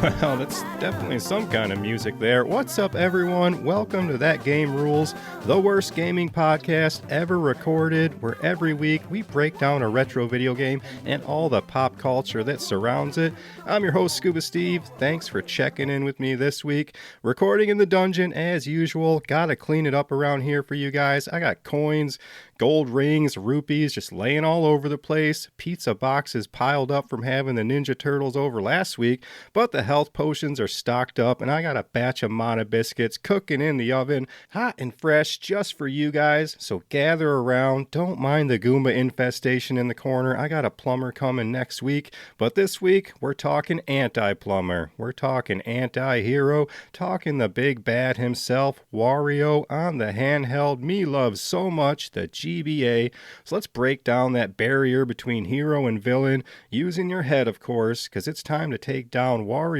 Well, that's definitely some kind of music there. What's up, everyone? Welcome to That Game Rules, the worst gaming podcast ever recorded, where every week we break down a retro video game and all the pop culture that surrounds it. I'm your host, Scuba Steve. Thanks for checking in with me this week. Recording in the dungeon as usual. Gotta clean it up around here for you guys. I got coins, gold rings, rupees just laying all over the place. Pizza boxes piled up from having the Ninja Turtles over last week, but the health potions are stocked up, and I got a batch of Mana biscuits cooking in the oven, hot and fresh just for you guys. So gather around. Don't mind the Goomba infestation in the corner. I got a plumber coming next week, but this week we're talking anti-plumber. We're talking anti-hero, talking the big bad himself, Wario, on the handheld me loves so much, the GBA. So let's break down that barrier between hero and villain, using your head, of course, because it's time to take down Warioland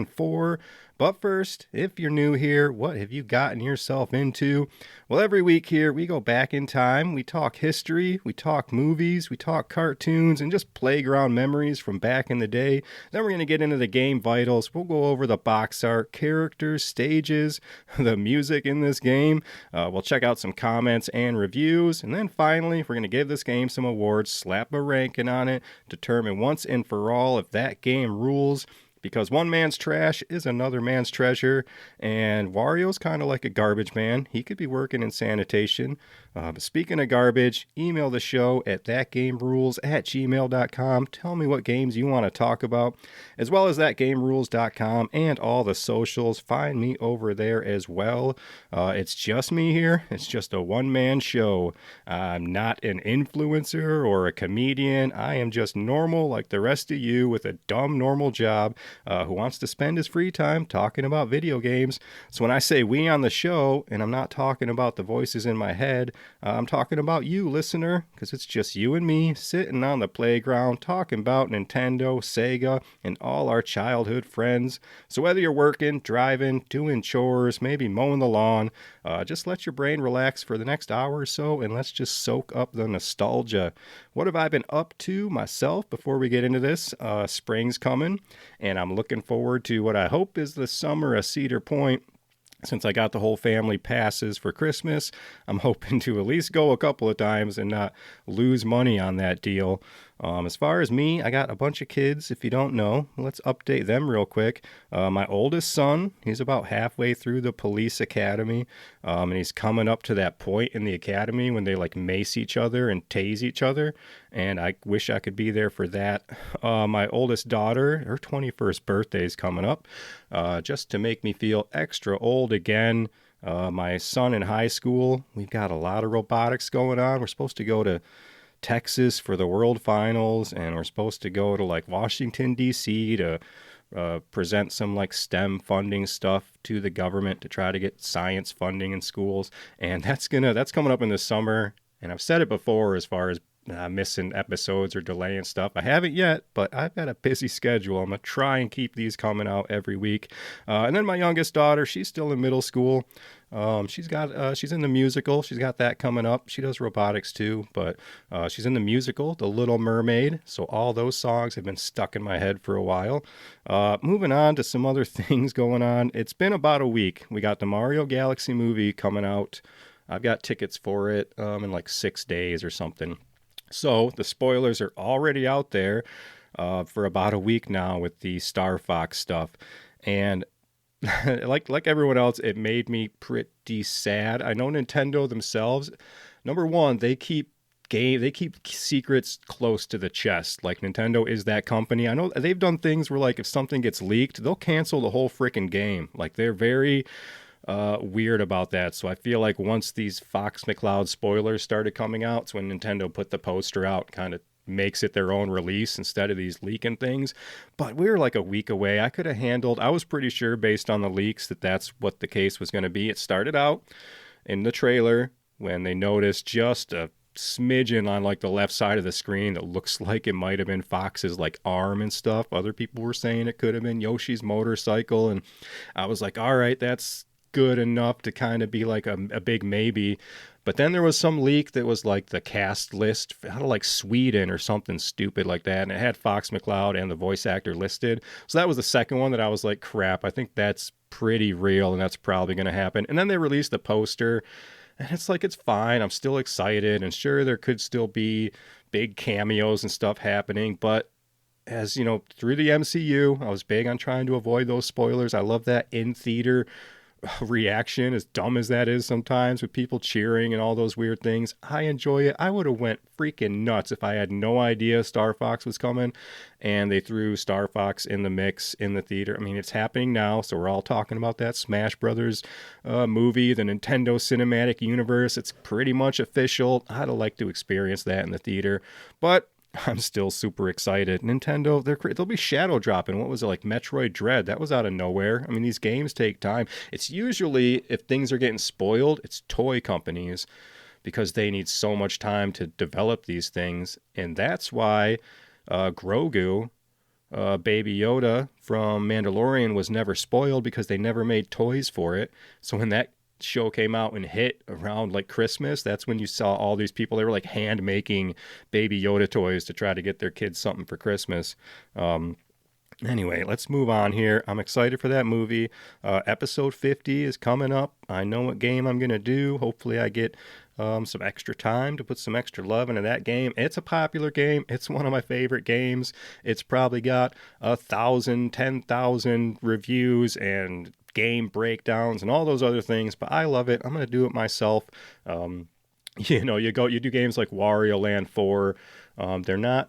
4. But first, if you're new here, what have you gotten yourself into? Well, every week here, we go back in time, we talk history, we talk movies, we talk cartoons, and just playground memories from back in the day. Then we're going to get into the game vitals. We'll go over the box art, characters, stages, the music in this game. We'll check out some comments and reviews. And then finally, we're going to give this game some awards, slap a ranking on it, determine once and for all if that game rules. Because one man's trash is another man's treasure, and Wario's kind of like a garbage man. He could be working in sanitation. But speaking of garbage, email the show at thatgamerules@gmail.com. Tell me what games you want to talk about, as well as thatgamerules.com and all the socials. Find me over there as well. It's just me here. It's just a one-man show. I'm not an influencer or a comedian. I am just normal like the rest of you with a dumb normal job who wants to spend his free time talking about video games. So when I say we on the show, and I'm not talking about the voices in my head, I'm talking about you, listener, because it's just you and me sitting on the playground talking about Nintendo, Sega, and all our childhood friends. So whether you're working, driving, doing chores, maybe mowing the lawn, just let your brain relax for the next hour or so, and let's just soak up the nostalgia. What have I been up to myself before we get into this? Spring's coming, and I'm looking forward to what I hope is the summer of Cedar Point. Since I got the whole family passes for Christmas, I'm hoping to at least go a couple of times and not lose money on that deal. As far as me, I got a bunch of kids, if you don't know. Let's update them real quick. My oldest son, he's about halfway through the police academy, and he's coming up to that point in the academy when they like mace each other and tase each other, and I wish I could be there for that. My oldest daughter, her 21st birthday is coming up, just to make me feel extra old again. My son in high school, we've got a lot of robotics going on. We're supposed to go to Texas for the World Finals, and we're supposed to go to like Washington, D.C. to present some like STEM funding stuff to the government to try to get science funding in schools. And that's coming up in the summer. And I've said it before as far as missing episodes or delaying stuff. I haven't yet, but I've got a busy schedule. I'm going to try and keep these coming out every week. And then my youngest daughter, she's still in middle school. She's in the musical. She's got that coming up. She does robotics too, but she's in the musical, The Little Mermaid. So all those songs have been stuck in my head for a while. Moving on to some other things going on. It's been about a week. We got the Mario Galaxy movie coming out. I've got tickets for it in like 6 days or something. So the spoilers are already out there for about a week now with the Star Fox stuff. And like everyone else, it made me pretty sad. I know Nintendo themselves, number one, they keep secrets close to the chest. Like Nintendo is that company. I know they've done things where like if something gets leaked, they'll cancel the whole freaking game. Like they're very weird about that. So I feel like once these Fox McCloud spoilers started coming out, it's when Nintendo put the poster out, kind of makes it their own release instead of these leaking things. But we were like a week away. I was pretty sure based on the leaks that that's what the case was going to be. It started out in the trailer when they noticed just a smidgen on like the left side of the screen that looks like it might have been Fox's like arm and stuff. Other people were saying it could have been Yoshi's motorcycle, and I was like, all right, that's good enough to kind of be like a big maybe. But then there was some leak that was like the cast list out of like Sweden or something stupid like that. And it had Fox McCloud and the voice actor listed. So that was the second one that I was like, crap, I think that's pretty real and that's probably going to happen. And then they released the poster and it's like, it's fine. I'm still excited. And sure, there could still be big cameos and stuff happening. But as you know, through the MCU, I was big on trying to avoid those spoilers. I love that in theater reaction, as dumb as that is sometimes, with people cheering and all those weird things. I enjoy it. I would have went freaking nuts if I had no idea Star Fox was coming and they threw Star Fox in the mix in the theater. I mean, it's happening now, so we're all talking about that Smash Brothers movie, the Nintendo Cinematic Universe. It's pretty much official. I'd have liked to experience that in the theater, but I'm still super excited. Nintendo, they'll be shadow dropping. What was it, like Metroid Dread? That was out of nowhere. I mean, these games take time. It's usually, if things are getting spoiled, it's toy companies because they need so much time to develop these things. And that's why Grogu, Baby Yoda from Mandalorian, was never spoiled because they never made toys for it. So when that show came out and hit around like Christmas, that's when you saw all these people. They were like hand making Baby Yoda toys to try to get their kids something for Christmas. Anyway, let's move on here. I'm excited for that movie. Episode 50 is coming up. I know what game I'm gonna do. Hopefully I get some extra time to put some extra love into that game. It's a popular game. It's one of my favorite games. It's probably got 1,000, 10,000 reviews and game breakdowns and all those other things, but I love it. I'm going to do it myself. You know, you do games like Warioland 4. They're not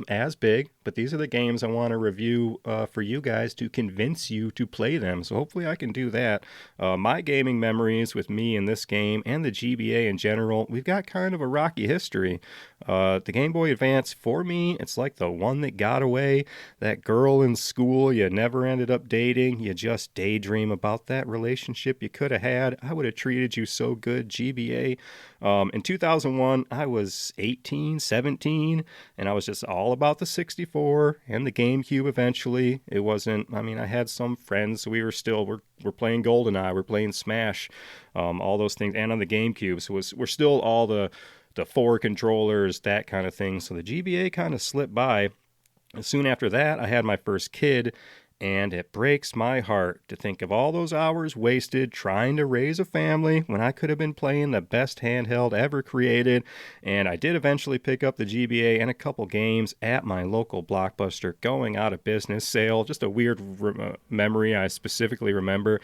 as big, but these are the games I want to review for you guys to convince you to play them. So hopefully I can do that. My gaming memories with me in this game and the GBA in general, we've got kind of a rocky history. The Game Boy Advance, for me, it's like the one that got away. That girl in school you never ended up dating. You just daydream about that relationship you could have had. I would have treated you so good, GBA. In 2001, I was 18, 17, and I was just all about the 64 and the GameCube eventually. It wasn't, I mean, I had some friends, so we're playing GoldenEye, we're playing Smash, all those things, and on the GameCube, so we're still all the 4 controllers, that kind of thing. So the GBA kind of slipped by. And soon after that, I had my first kid, and it breaks my heart to think of all those hours wasted trying to raise a family when I could have been playing the best handheld ever created. And I did eventually pick up the GBA and a couple games at my local Blockbuster going out of business sale. Just a weird memory I specifically remember.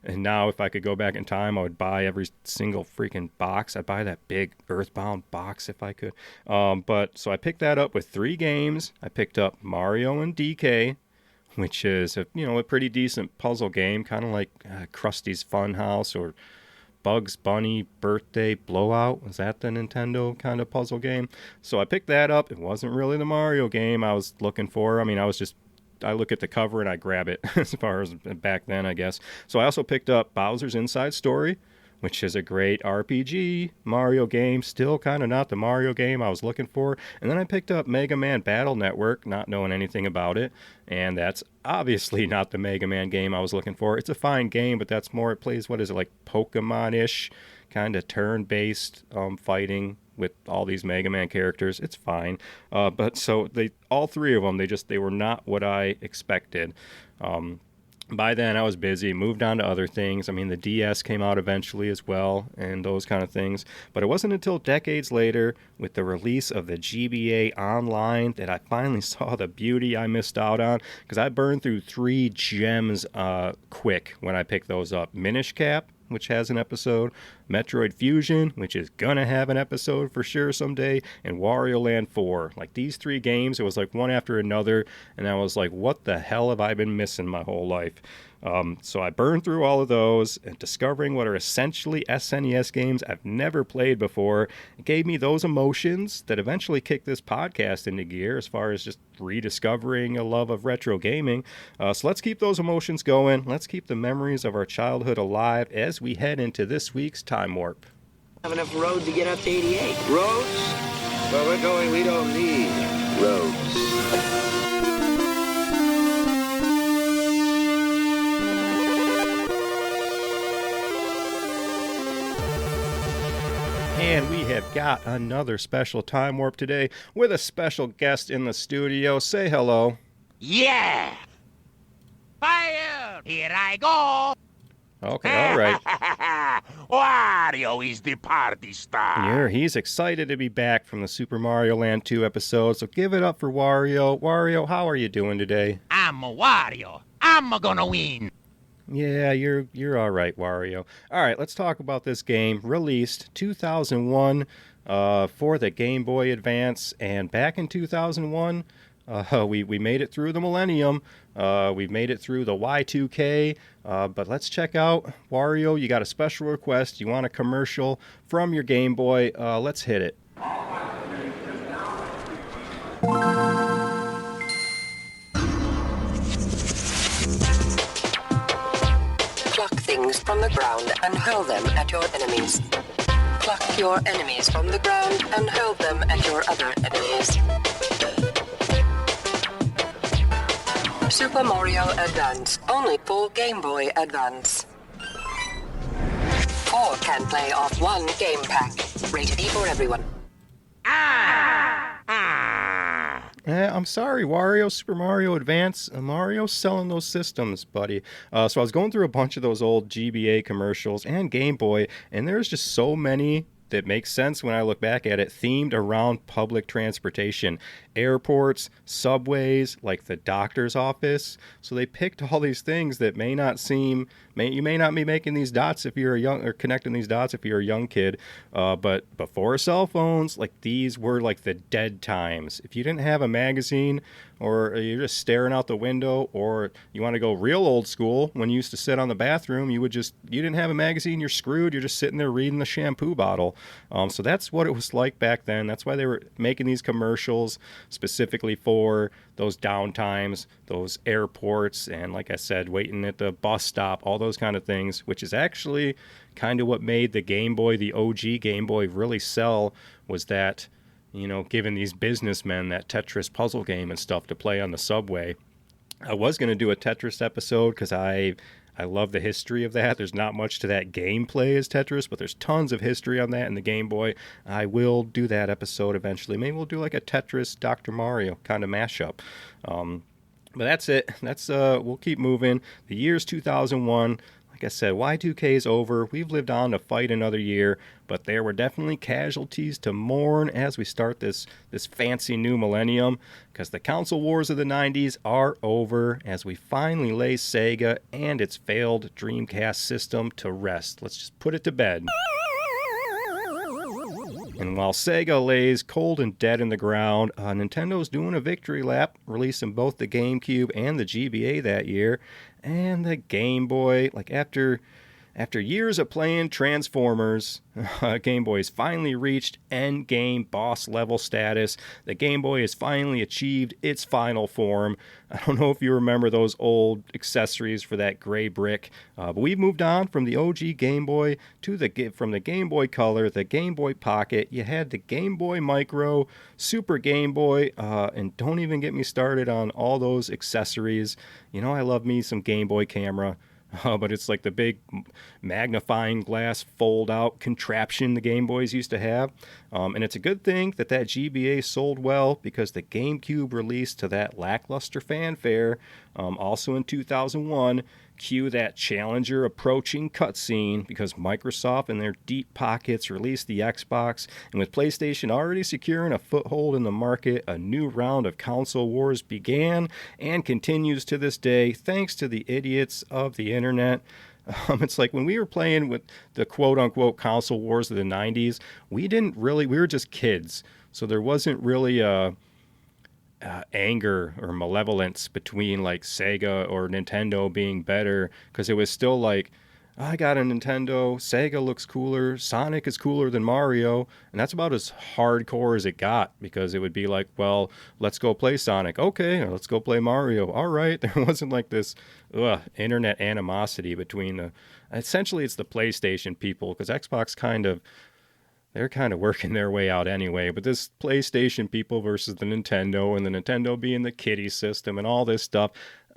And now if I could go back in time, I would buy every single freaking box. I'd buy that big Earthbound box if I could. But so I picked that up with 3 games. I picked up Mario and DK, which is a pretty decent puzzle game, kind of like Krusty's Funhouse or Bugs Bunny Birthday Blowout. Was that the Nintendo kind of puzzle game? So I picked that up. It wasn't really the Mario game I was looking for. I mean, I look at the cover and I grab it as far as back then, I guess. So I also picked up Bowser's Inside Story, which is a great RPG Mario game, still kind of not the Mario game I was looking for. And then I picked up Mega Man Battle Network, not knowing anything about it, and that's obviously not the Mega Man game I was looking for. It's a fine game, but that's more, it plays, what is it, like Pokemon-ish, kind of turn-based fighting with all these Mega Man characters. It's fine. But so all 3 of them, they were not what I expected. By then I was busy, moved on to other things. I mean, the DS came out eventually as well, and those kind of things. But it wasn't until decades later, with the release of the GBA Online, that I finally saw the beauty I missed out on, because I burned through 3 gems quick when I picked those up. Minish Cap, which has an episode, Metroid Fusion, which is gonna have an episode for sure someday, and Wario Land 4. Like, these 3 games, it was like one after another, and I was like, what the hell have I been missing my whole life? So I burned through all of those, and discovering what are essentially SNES games I've never played before. It gave me those emotions that eventually kicked this podcast into gear as far as just rediscovering a love of retro gaming. So let's keep those emotions going. Let's keep the memories of our childhood alive as we head into this week's Time Warp. Have enough road to get up to 88. Roads? Where we're going, we don't need roads. And we have got another special time warp today with a special guest in the studio. Say hello. Yeah! Fire! Here I go! Okay, all right. Wario is the party star! He's excited to be back from the Super Mario Land 2 episode, so give it up for Wario. Wario, how are you doing today? I'm a Wario. I'm gonna win. Yeah, you're all right, Wario. All right, let's talk about this game. Released 2001 for the Game Boy Advance, and back in 2001, we made it through the millennium. We've made it through the Y2K, but let's check out Wario. You got a special request. You want a commercial from your Game Boy. Let's hit it. Pluck things from the ground and hurl them at your enemies. Pluck your enemies from the ground and hurl them at your other enemies. Super Mario Advance, only for Game Boy Advance. 4 can play off 1 game pack. Rated E for everyone. I'm sorry, Wario, Super Mario Advance. Mario's selling those systems, buddy. So I was going through a bunch of those old GBA commercials and Game Boy, and there's just so many that make sense when I look back at it, themed around public transportation. Airports, subways, like the doctor's office. So they picked all these things that may not seem, you may not be making these dots if you're a young, or connecting these dots if you're a young kid. But before cell phones, like these were like the dead times. If you didn't have a magazine, or you're just staring out the window, or you want to go real old school, when you used to sit on the bathroom, you didn't have a magazine, you're screwed. You're just sitting there reading the shampoo bottle. So that's what it was like back then. That's why they were making these commercials specifically for those downtimes, those airports, and like I said, waiting at the bus stop, all those kind of things, which is actually kind of what made the Game Boy, the OG Game Boy, really sell, was that, giving these businessmen that Tetris puzzle game and stuff to play on the subway. I was going to do a Tetris episode because I love the history of that. There's not much to that gameplay as Tetris, but there's tons of history on that in the Game Boy. I will do that episode eventually. Maybe we'll do like a Tetris Dr. Mario kind of mashup. But that's it. We'll keep moving. The year's 2001. Like I said, Y2K is over. We've lived on to fight another year, but there were definitely casualties to mourn as we start this fancy new millennium, because the console wars of the 90s are over as we finally lay Sega and its failed Dreamcast system to rest. Let's just put it to bed. And while Sega lays cold and dead in the ground, Nintendo's doing a victory lap, releasing both the GameCube and the GBA that year. And the Game Boy, like after years of playing Transformers, Game Boy has finally reached end game boss level status. The Game Boy has finally achieved its final form. I don't know if you remember those old accessories for that gray brick, but we've moved on from the OG Game Boy to from the Game Boy Color, the Game Boy Pocket. You had the Game Boy Micro, Super Game Boy, and don't even get me started on all those accessories. I love me some Game Boy camera. But it's like the big magnifying glass fold-out contraption the Game Boys used to have. And it's a good thing that GBA sold well, because the GameCube released to that lackluster fanfare, also in 2001. Cue that Challenger approaching cutscene, because Microsoft in their deep pockets released the Xbox, and with PlayStation already securing a foothold in the market, a new round of console wars began and continues to this day, thanks to the idiots of the internet. It's like when we were playing with the quote-unquote console wars of the 90s, we were just kids, so there wasn't really anger or malevolence between like Sega or Nintendo being better, because it was still like, I got a Nintendo, Sega looks cooler, Sonic is cooler than Mario, and that's about as hardcore as it got, because it would be like, well, let's go play Sonic, okay, or let's go play Mario, all right. There wasn't like this internet animosity between essentially it's the PlayStation people, because Xbox they're kind of working their way out anyway, but this PlayStation people versus the Nintendo, and the Nintendo being the kiddie system and all this stuff.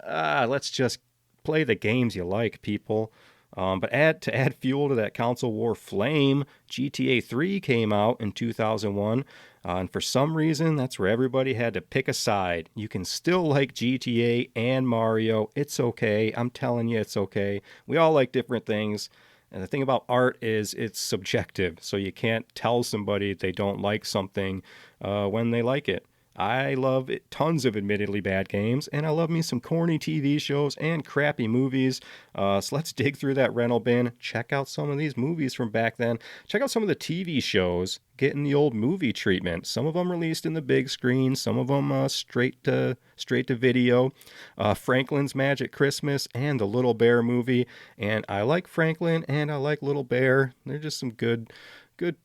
Let's just play the games you like, people. But to add fuel to that console war flame, GTA 3 came out in 2001. And for some reason, that's where everybody had to pick a side. You can still like GTA and Mario. It's okay. I'm telling you, it's okay. We all like different things. And the thing about art is it's subjective. So you can't tell somebody they don't like something when they like it. I love tons of admittedly bad games, and I love me some corny TV shows and crappy movies. So let's dig through that rental bin, check out some of these movies from back then, check out some of the TV shows, getting the old movie treatment. Some of them released in the big screen, some of them straight to video. Franklin's Magic Christmas and the Little Bear movie. And I like Franklin and I like Little Bear. They're just some good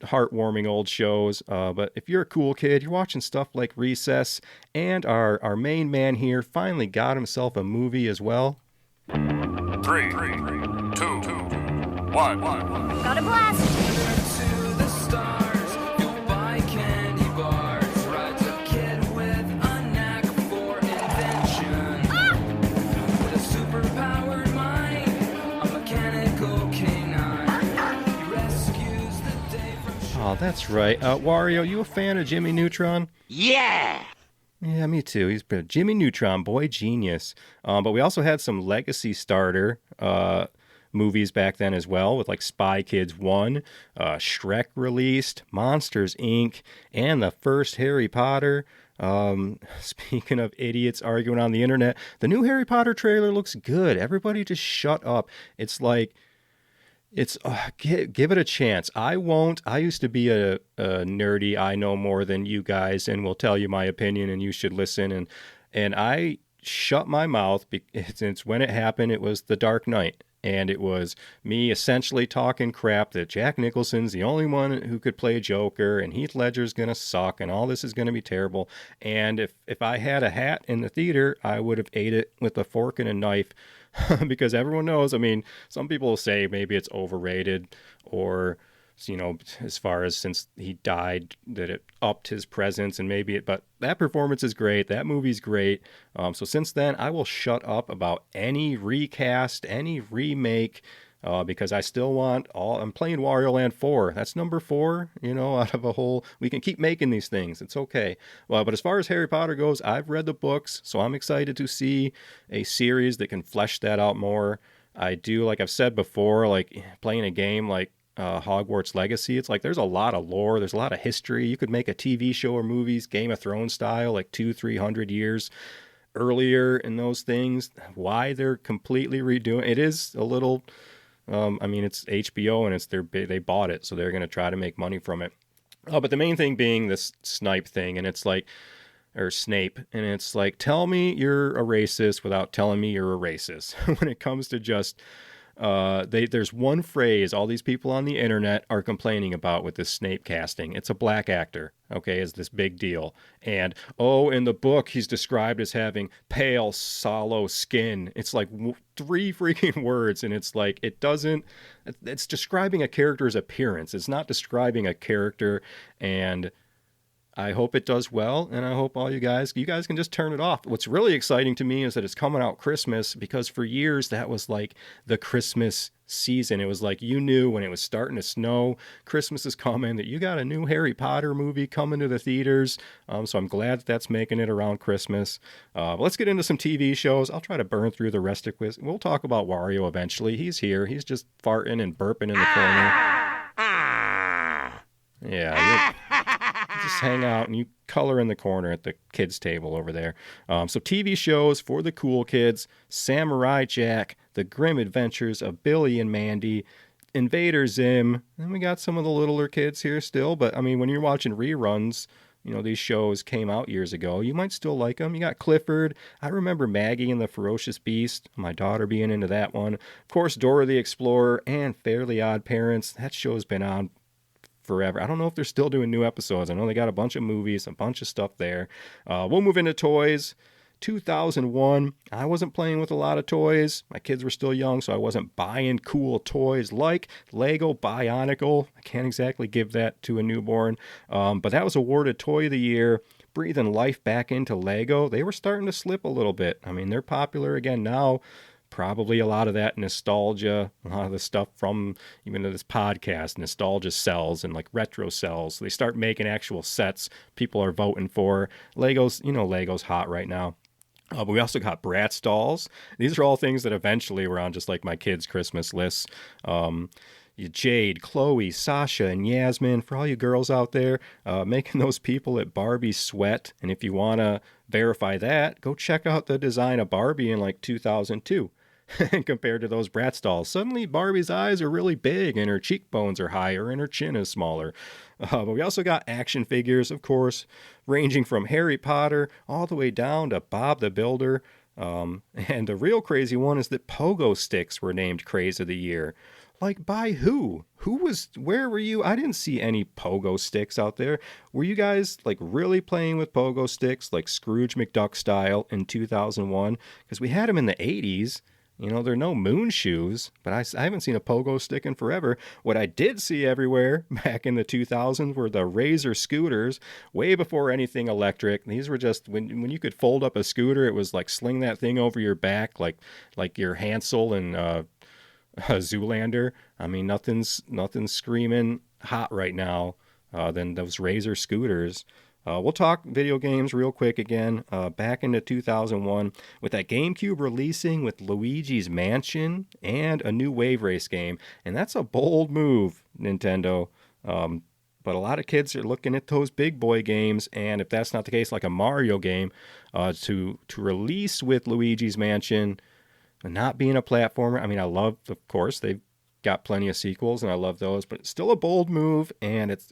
heartwarming old shows. But if you're a cool kid, you're watching stuff like Recess, and our main man here finally got himself a movie as well. 3, 2, 1. Got a blast! Oh, that's right. Wario, you a fan of Jimmy Neutron? Yeah! Yeah, me too. He's Jimmy Neutron, boy genius. But we also had some Legacy Starter movies back then as well, with like Spy Kids 1, Shrek released, Monsters, Inc., and the first Harry Potter. Speaking of idiots arguing on the internet, the new Harry Potter trailer looks good. Everybody just shut up. It's like... give it a chance. I won't. I used to be a nerdy, I know more than you guys and will tell you my opinion and you should listen. And I shut my mouth since when it happened. It was The Dark Knight. And it was me essentially talking crap that Jack Nicholson's the only one who could play Joker and Heath Ledger's going to suck and all this is going to be terrible. And if I had a hat in the theater, I would have ate it with a fork and a knife. Because everyone knows, I mean, some people will say maybe it's overrated or, you know, as far as since he died, that it upped his presence and but that performance is great. That movie's great. So since then, I will shut up about any recast, any remake, because I still want I'm playing Warioland 4. That's number 4, you know, out of a whole, we can keep making these things. It's okay. Well, but as far as Harry Potter goes, I've read the books, so I'm excited to see a series that can flesh that out more. I do, like I've said before, like playing a game like Hogwarts Legacy, it's like there's a lot of lore, there's a lot of history. You could make a TV show or movies, Game of Thrones style, like 200-300 years earlier in those things. Why they're completely redoing it is a little... I mean, it's HBO and they bought it, so they're going to try to make money from it. But the main thing being this Snape thing, and it's like, tell me you're a racist without telling me you're a racist. When it comes to just, there's one phrase all these people on the internet are complaining about with this Snape casting. It's a black actor, okay, is this big deal. And, in the book, he's described as having pale, sallow skin. It's like 3 freaking words, and it's like, it's describing a character's appearance. It's not describing a character, and I hope it does well, and I hope all you guys can just turn it off. What's really exciting to me is that it's coming out Christmas, because for years that was like the Christmas season. It was like you knew when it was starting to snow, Christmas is coming, that you got a new Harry Potter movie coming to the theaters. So I'm glad that's making it around Christmas. Let's get into some TV shows. I'll try to burn through the rest of quiz. We'll talk about Wario eventually. He's here. He's just farting and burping in the corner. Yeah. Just hang out and you color in the corner at the kids' table over there. So TV shows for the cool kids: Samurai Jack, The Grim Adventures of Billy and Mandy, Invader Zim, and we got some of the littler kids here still. But I mean, when you're watching reruns, you know, these shows came out years ago. You might still like them. You got Clifford. I remember Maggie and the Ferocious Beast, my daughter being into that one. Of course, Dora the Explorer and Fairly Odd Parents. That show's been on forever. I don't know if they're still doing new episodes. I know they got a bunch of movies, a bunch of stuff there. We'll move into toys. 2001, I wasn't playing with a lot of toys. My kids were still young, so I wasn't buying cool toys like Lego Bionicle. I can't exactly give that to a newborn. But that was awarded Toy of the Year. Breathing life back into Lego. They were starting to slip a little bit. I mean, they're popular again now, probably a lot of that nostalgia, a lot of the stuff from even this podcast, nostalgia sells and like retro sells. So they start making actual sets people are voting for. Legos, Legos hot right now. But we also got Bratz dolls. These are all things that eventually were on just like my kids' Christmas lists. Jade, Chloe, Sasha, and Yasmin, for all you girls out there, making those people at Barbie sweat. And if you want to verify that, go check out the design of Barbie in like 2002. Compared to those Bratz dolls. Suddenly Barbie's eyes are really big and her cheekbones are higher and her chin is smaller. But we also got action figures, of course, ranging from Harry Potter all the way down to Bob the Builder. And the real crazy one is that Pogo sticks were named Craze of the Year. Like, by who? Where were you? I didn't see any Pogo sticks out there. Were you guys, like, really playing with Pogo sticks, like Scrooge McDuck style in 2001? Because we had them in the 80s. They're no moon shoes, but I haven't seen a Pogo stick in forever. What I did see everywhere back in the 2000s were the Razor scooters, way before anything electric. These were just, when you could fold up a scooter, it was like sling that thing over your back, like your Hansel and Zoolander. I mean, nothing's screaming hot right now than those Razor scooters. We'll talk video games real quick again. Back into 2001 with that GameCube releasing with Luigi's Mansion and a new Wave Race game. And that's a bold move, Nintendo. But a lot of kids are looking at those big boy games. And if that's not the case, like a Mario game, to release with Luigi's Mansion, not being a platformer. I mean, I love, of course, they've got plenty of sequels and I love those, but it's still a bold move. And if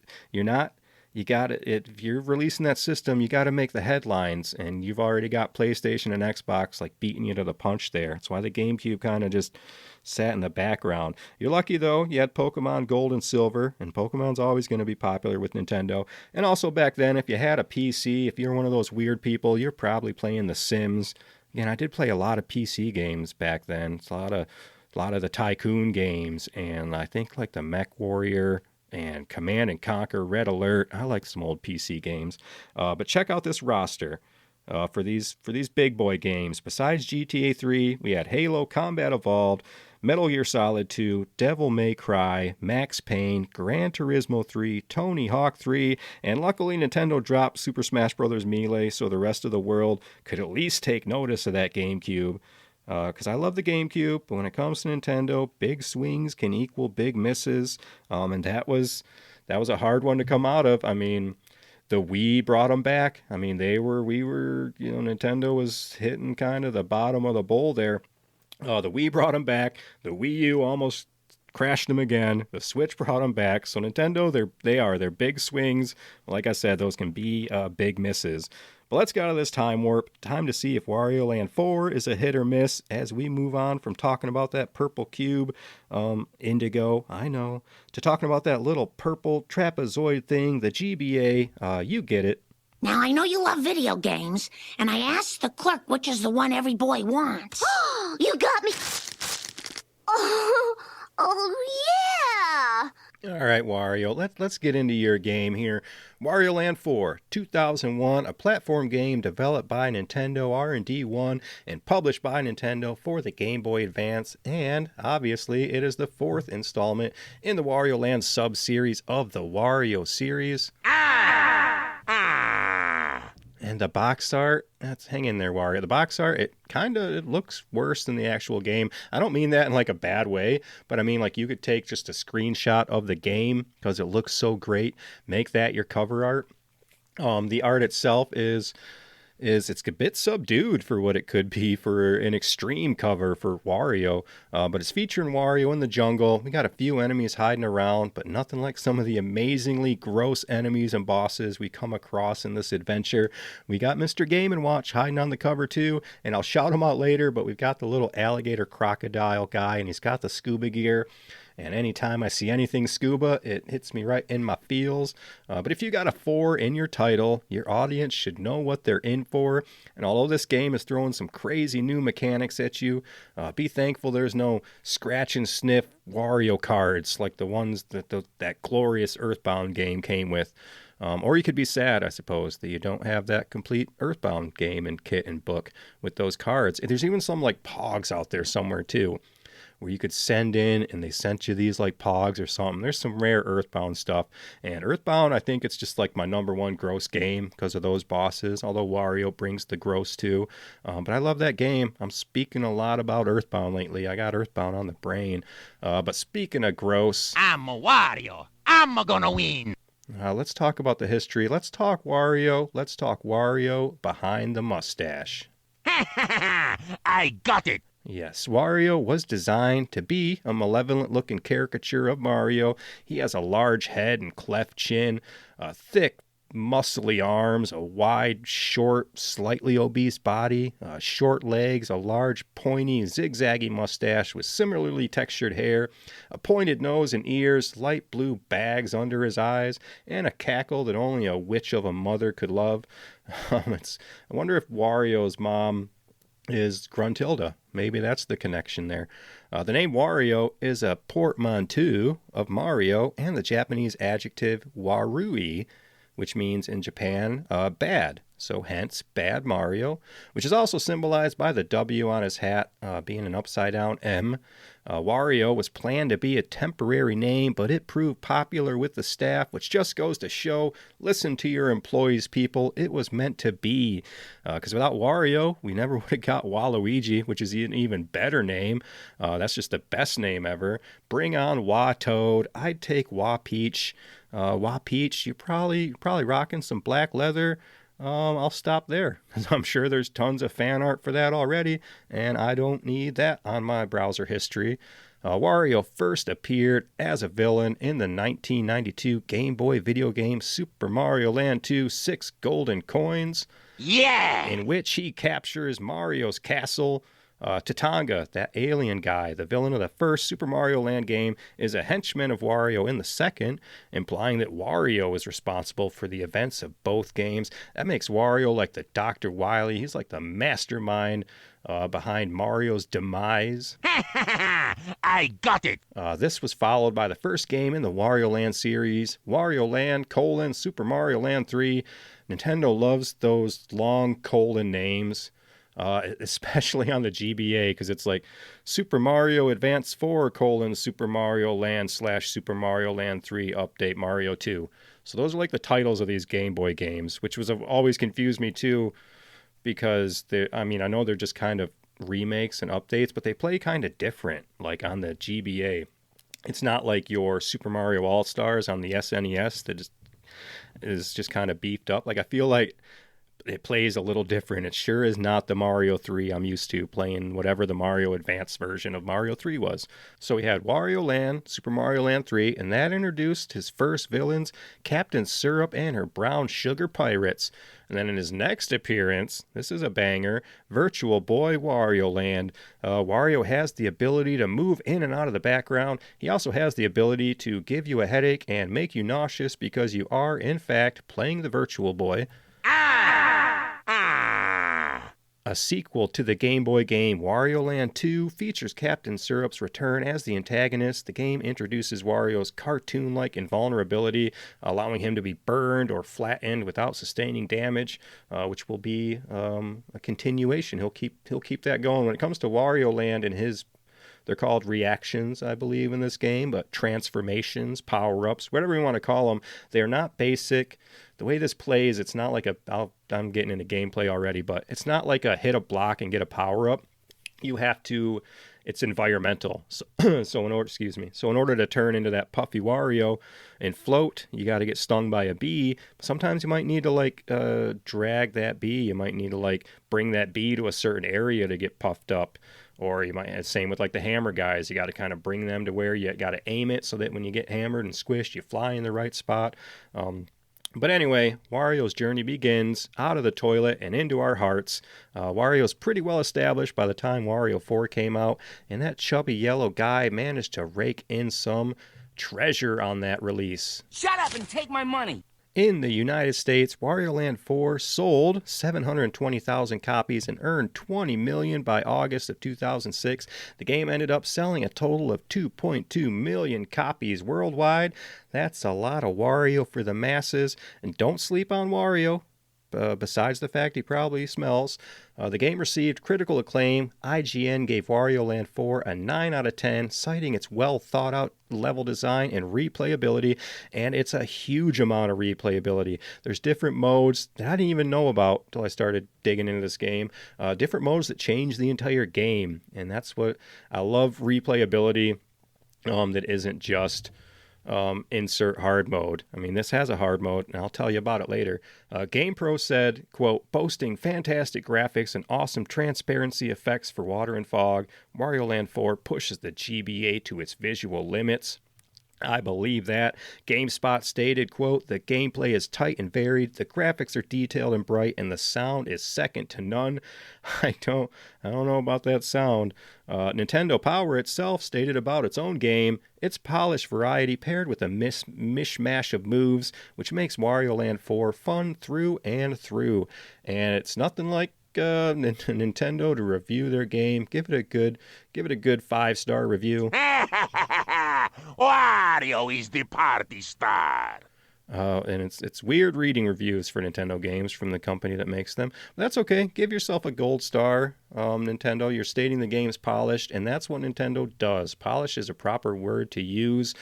you're releasing that system, you got to make the headlines, and you've already got PlayStation and Xbox like beating you to the punch there. That's why the GameCube kind of just sat in the background. You're lucky though, you had Pokemon Gold and Silver, and Pokemon's always going to be popular with Nintendo. And also back then, if you had a PC, if you're one of those weird people, you're probably playing The Sims. Again, I did play a lot of PC games back then. It's a lot of the Tycoon games, and I think like the Mech Warrior and Command and Conquer, Red Alert. I like some old PC games. But check out this roster for these big boy games. Besides GTA 3, we had Halo Combat Evolved, Metal Gear Solid 2, Devil May Cry, Max Payne, Gran Turismo 3, Tony Hawk 3, and luckily Nintendo dropped Super Smash Bros. Melee so the rest of the world could at least take notice of that GameCube. Because I love the GameCube, but when it comes to Nintendo, big swings can equal big misses, and that was a hard one to come out of. I mean, the Wii brought them back. I mean, Nintendo was hitting kind of the bottom of the bowl there. The Wii brought them back. The Wii U almost crashed them again. The Switch brought them back. So Nintendo, they're big swings. Like I said, those can be big misses. But let's get out of this time warp. Time to see if Wario Land 4 is a hit or miss as we move on from talking about that purple cube, indigo, I know, to talking about that little purple trapezoid thing, the GBA. You get it. Now, I know you love video games, and I asked the clerk which is the one every boy wants. You got me. Oh, yeah. All right, Wario, let's get into your game here. Wario Land 4, 2001, a platform game developed by Nintendo R&D 1 and published by Nintendo for the Game Boy Advance, and obviously it is the fourth installment in the Wario Land sub-series of the Wario series. And the box art, hang in there, Wario. The box art, it looks worse than the actual game. I don't mean that in like a bad way, but I mean like you could take just a screenshot of the game because it looks so great. Make that your cover art. The art itself it's a bit subdued for what it could be for an extreme cover for Wario, but it's featuring Wario in the jungle. We got a few enemies hiding around, but nothing like some of the amazingly gross enemies and bosses we come across in this adventure. We got Mr. Game & Watch hiding on the cover too, and I'll shout him out later, but we've got the little alligator crocodile guy, and he's got the scuba gear. And anytime I see anything scuba, it hits me right in my feels. But if you got a 4 in your title, your audience should know what they're in for. And although this game is throwing some crazy new mechanics at you, be thankful there's no scratch and sniff Wario cards like the ones that that glorious Earthbound game came with. Or you could be sad, I suppose, that you don't have that complete Earthbound game and kit and book with those cards. There's even some like Pogs out there somewhere too, where you could send in and they sent you these like Pogs or something. There's some rare Earthbound stuff. And Earthbound, I think it's just like my number one gross game because of those bosses, although Wario brings the gross too. But I love that game. I'm speaking a lot about Earthbound lately. I got Earthbound on the brain. But speaking of gross... I'm a Wario. I'm gonna win. Let's talk about the history. Let's talk Wario. Let's talk Wario behind the mustache. I got it. Yes, Wario was designed to be a malevolent-looking caricature of Mario. He has a large head and cleft chin, thick, muscly arms, a wide, short, slightly obese body, short legs, a large, pointy, zigzaggy mustache with similarly textured hair, a pointed nose and ears, light blue bags under his eyes, and a cackle that only a witch of a mother could love. I wonder if Wario's mom is Gruntilda. Maybe that's the connection there. The name Wario is a portmanteau of Mario and the Japanese adjective warui, which means in Japan, bad. So hence, Bad Mario, which is also symbolized by the W on his hat being an upside-down M. Wario was planned to be a temporary name, but it proved popular with the staff, which just goes to show, listen to your employees, people. It was meant to be. Because without Wario, we never would have got Waluigi, which is an even better name. That's just the best name ever. Bring on Wa Toad. I'd take Wa Peach. Wa Peach, you're probably rocking some black leather. I'll stop there, because I'm sure there's tons of fan art for that already, and I don't need that on my browser history. Wario first appeared as a villain in the 1992 Game Boy video game Super Mario Land 2 6 Golden Coins, in which he captures Mario's castle. Tatanga, that alien guy, the villain of the first Super Mario Land game, is a henchman of Wario in the second, implying that Wario is responsible for the events of both games. That makes Wario like the Dr. Wily. He's like the mastermind behind Mario's demise. I got it. This was followed by the first game in the Wario Land series, Wario Land, Super Mario Land 3. Nintendo loves those long colon names. Especially on the GBA, because it's like Super Mario Advance 4, Super Mario Land / Super Mario Land 3 Update Mario 2. So those are like the titles of these Game Boy games, which was always confused me too, because I know they're just kind of remakes and updates, but they play kind of different, like on the GBA. It's not like your Super Mario All-Stars on the SNES that is just kind of beefed up. Like, I feel like it plays a little different. It sure is not the Mario 3 I'm used to playing, whatever the Mario Advance version of Mario 3 was. So we had Wario Land, Super Mario Land 3, and that introduced his first villains, Captain Syrup and her brown sugar pirates. And then in his next appearance, this is a banger, Virtual Boy Wario Land. Wario has the ability to move in and out of the background. He also has the ability to give you a headache and make you nauseous because you are, in fact, playing the Virtual Boy. A sequel to the Game Boy game Wario Land 2 features Captain Syrup's return as the antagonist. The game introduces Wario's cartoon-like invulnerability, allowing him to be burned or flattened without sustaining damage, which will be a continuation. He'll keep that going. When it comes to Wario Land and they're called reactions, I believe, in this game, but transformations, power-ups, whatever you want to call them, they're not basic. The way this plays, it's not like I'm getting into gameplay already, but it's not like a hit a block and get a power-up. It's environmental. So in order to turn into that puffy Wario and float, you got to get stung by a bee. Sometimes you might need to drag that bee. You might need to bring that bee to a certain area to get puffed up. Or you might, same with the hammer guys, you got to kind of bring them to where you got to aim it so that when you get hammered and squished, you fly in the right spot. But anyway, Wario's journey begins out of the toilet and into our hearts. Wario's pretty well established by the time Wario 4 came out, and that chubby yellow guy managed to rake in some treasure on that release. Shut up and take my money. In the United States, Wario Land 4 sold 720,000 copies and earned $20 million by August of 2006. The game ended up selling a total of 2.2 million copies worldwide. That's a lot of Wario for the masses. And don't sleep on Wario. Besides the fact he probably smells. The game received critical acclaim. IGN gave Wario Land 4 a 9 out of 10, citing its well-thought-out level design and replayability, and it's a huge amount of replayability. There's different modes that I didn't even know about until I started digging into this game. Different modes that change the entire game, and that's what I love, replayability that isn't just insert hard mode. I mean, this has a hard mode, and I'll tell you about it later. GamePro said, quote, boasting fantastic graphics and awesome transparency effects for water and fog, Wario Land 4 pushes the GBA to its visual limits. I believe that. GameSpot stated, quote, the gameplay is tight and varied, the graphics are detailed and bright, and the sound is second to none. I don't know about that sound. Nintendo Power itself stated about its own game, its polished variety paired with a mishmash of moves, which makes Wario Land 4 fun through and through. And it's nothing like Nintendo to review their game. Give it a good 5-star review. Wario is the party star. And it's weird reading reviews for Nintendo games from the company that makes them. But that's okay. Give yourself a gold star, Nintendo. You're stating the game's polished, and that's what Nintendo does. Polish is a proper word to use.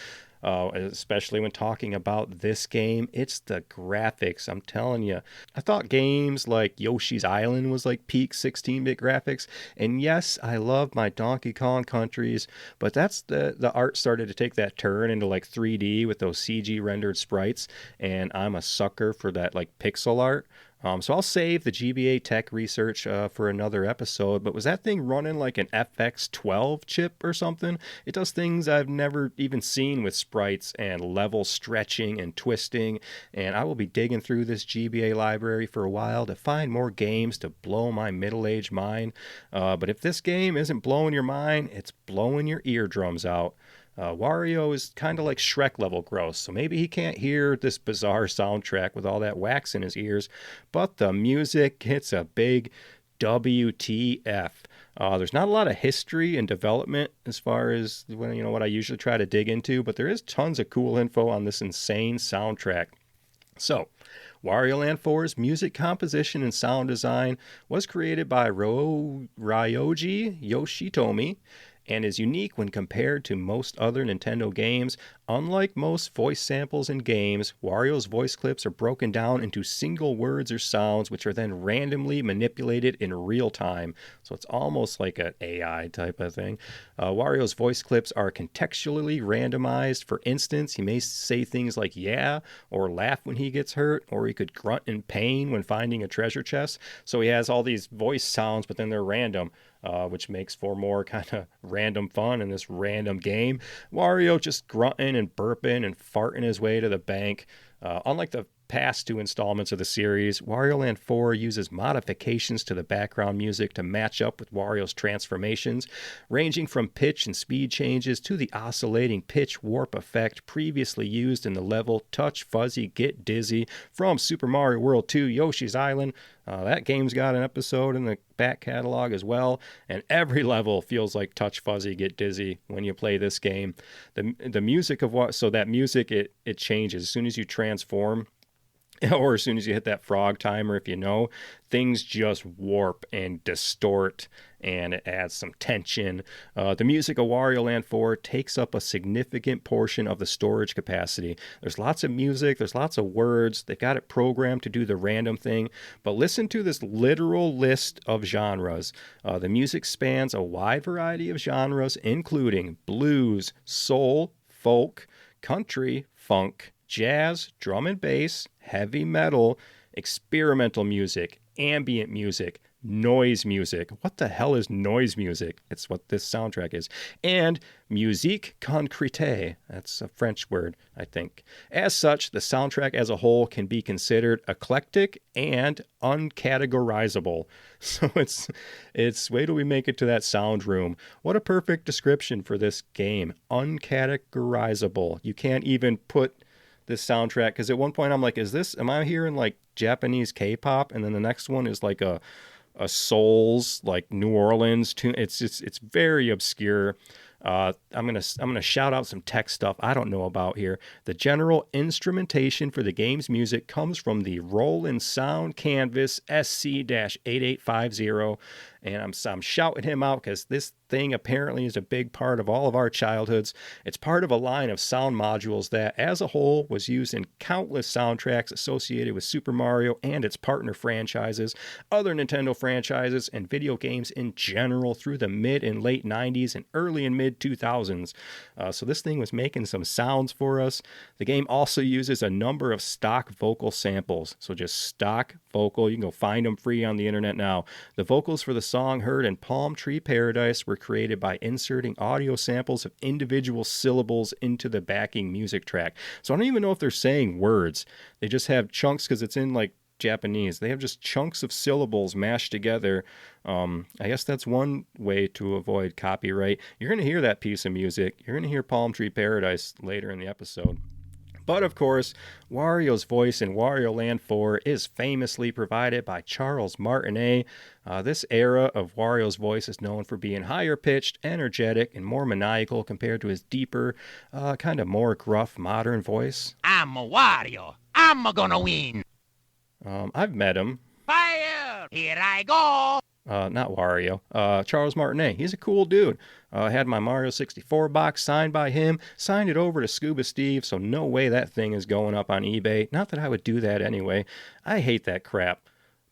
Especially when talking about this game. It's the graphics, I'm telling you. I thought games like Yoshi's Island was like peak 16-bit graphics, and yes, I love my Donkey Kong countries, but that's the art started to take that turn into like 3D with those CG rendered sprites, and I'm a sucker for that like pixel art. So I'll save the GBA tech research for another episode, but was that thing running like an FX12 chip or something? It does things I've never even seen with sprites and level stretching and twisting, and I will be digging through this GBA library for a while to find more games to blow my middle-aged mind. But if this game isn't blowing your mind, it's blowing your eardrums out. Wario is kind of like Shrek level gross, so maybe he can't hear this bizarre soundtrack with all that wax in his ears, but the music hits a big WTF. There's not a lot of history and development as far as what I usually try to dig into, but there is tons of cool info on this insane soundtrack. So, Wario Land 4's music composition and sound design was created by Ryoji Yoshitomi, and is unique when compared to most other Nintendo games. Unlike most voice samples in games, Wario's voice clips are broken down into single words or sounds, which are then randomly manipulated in real time. So it's almost like an AI type of thing. Wario's voice clips are contextually randomized. For instance, he may say things like yeah, or laugh when he gets hurt, or he could grunt in pain when finding a treasure chest. So he has all these voice sounds, but then they're random. Which makes for more kind of random fun in this random game. Wario just grunting and burping and farting his way to the bank. Unlike the past two installments of the series, Wario Land 4 uses modifications to the background music to match up with Wario's transformations, ranging from pitch and speed changes to the oscillating pitch warp effect previously used in the level Touch Fuzzy Get Dizzy from Super Mario World 2 Yoshi's Island. That game's got an episode in the back catalog as well, and every level feels like Touch Fuzzy Get Dizzy when you play this game. The music of that music, it changes as soon as you transform, or as soon as you hit that frog timer, if you know, things just warp and distort, and it adds some tension. The music of Wario Land 4 takes up a significant portion of the storage capacity. There's lots of music, there's lots of words, they've got it programmed to do the random thing, but listen to this literal list of genres. The music spans a wide variety of genres, including blues, soul, folk, country, funk, jazz, drum and bass, heavy metal, experimental music, ambient music, noise music. What the hell is noise music? It's what this soundtrack is. And musique concrète. That's a French word, I think. As such, the soundtrack as a whole can be considered eclectic and uncategorizable. So it's wait till we make it to that sound room. What a perfect description for this game. Uncategorizable. You can't even put this soundtrack, because at one point I'm like, am I hearing like Japanese K-pop? And then the next one is like a Souls, like New Orleans tune. It's very obscure. I'm gonna shout out some tech stuff I don't know about here. The general instrumentation for the game's music comes from the Roland Sound Canvas SC-8850, and I'm shouting him out because this thing apparently is a big part of all of our childhoods. It's part of a line of sound modules that, as a whole, was used in countless soundtracks associated with Super Mario and its partner franchises, other Nintendo franchises, and video games in general through the mid and late 90s and early and mid 2000s. So this thing was making some sounds for us. The game also uses a number of stock vocal samples. So just stock vocal. You can go find them free on the internet now. The vocals for the song heard in Palm Tree Paradise were created by inserting audio samples of individual syllables into the backing music track. So I don't even know if they're saying words. They just have chunks, because it's in like Japanese. They have just chunks of syllables mashed together. I guess that's one way to avoid copyright. You're going to hear that piece of music. You're going to hear Palm Tree Paradise later in the episode. But of course, Wario's voice in Warioland 4 is famously provided by Charles Martinet. This era of Wario's voice is known for being higher pitched, energetic, and more maniacal compared to his deeper, kind of more gruff modern voice. I'm a Wario. I'm gonna win. I've met him. Fire! Here I go! Not Wario. Charles Martinet. He's a cool dude. I had my Mario 64 box signed by him, signed it over to Scuba Steve, so no way that thing is going up on eBay. Not that I would do that anyway. I hate that crap.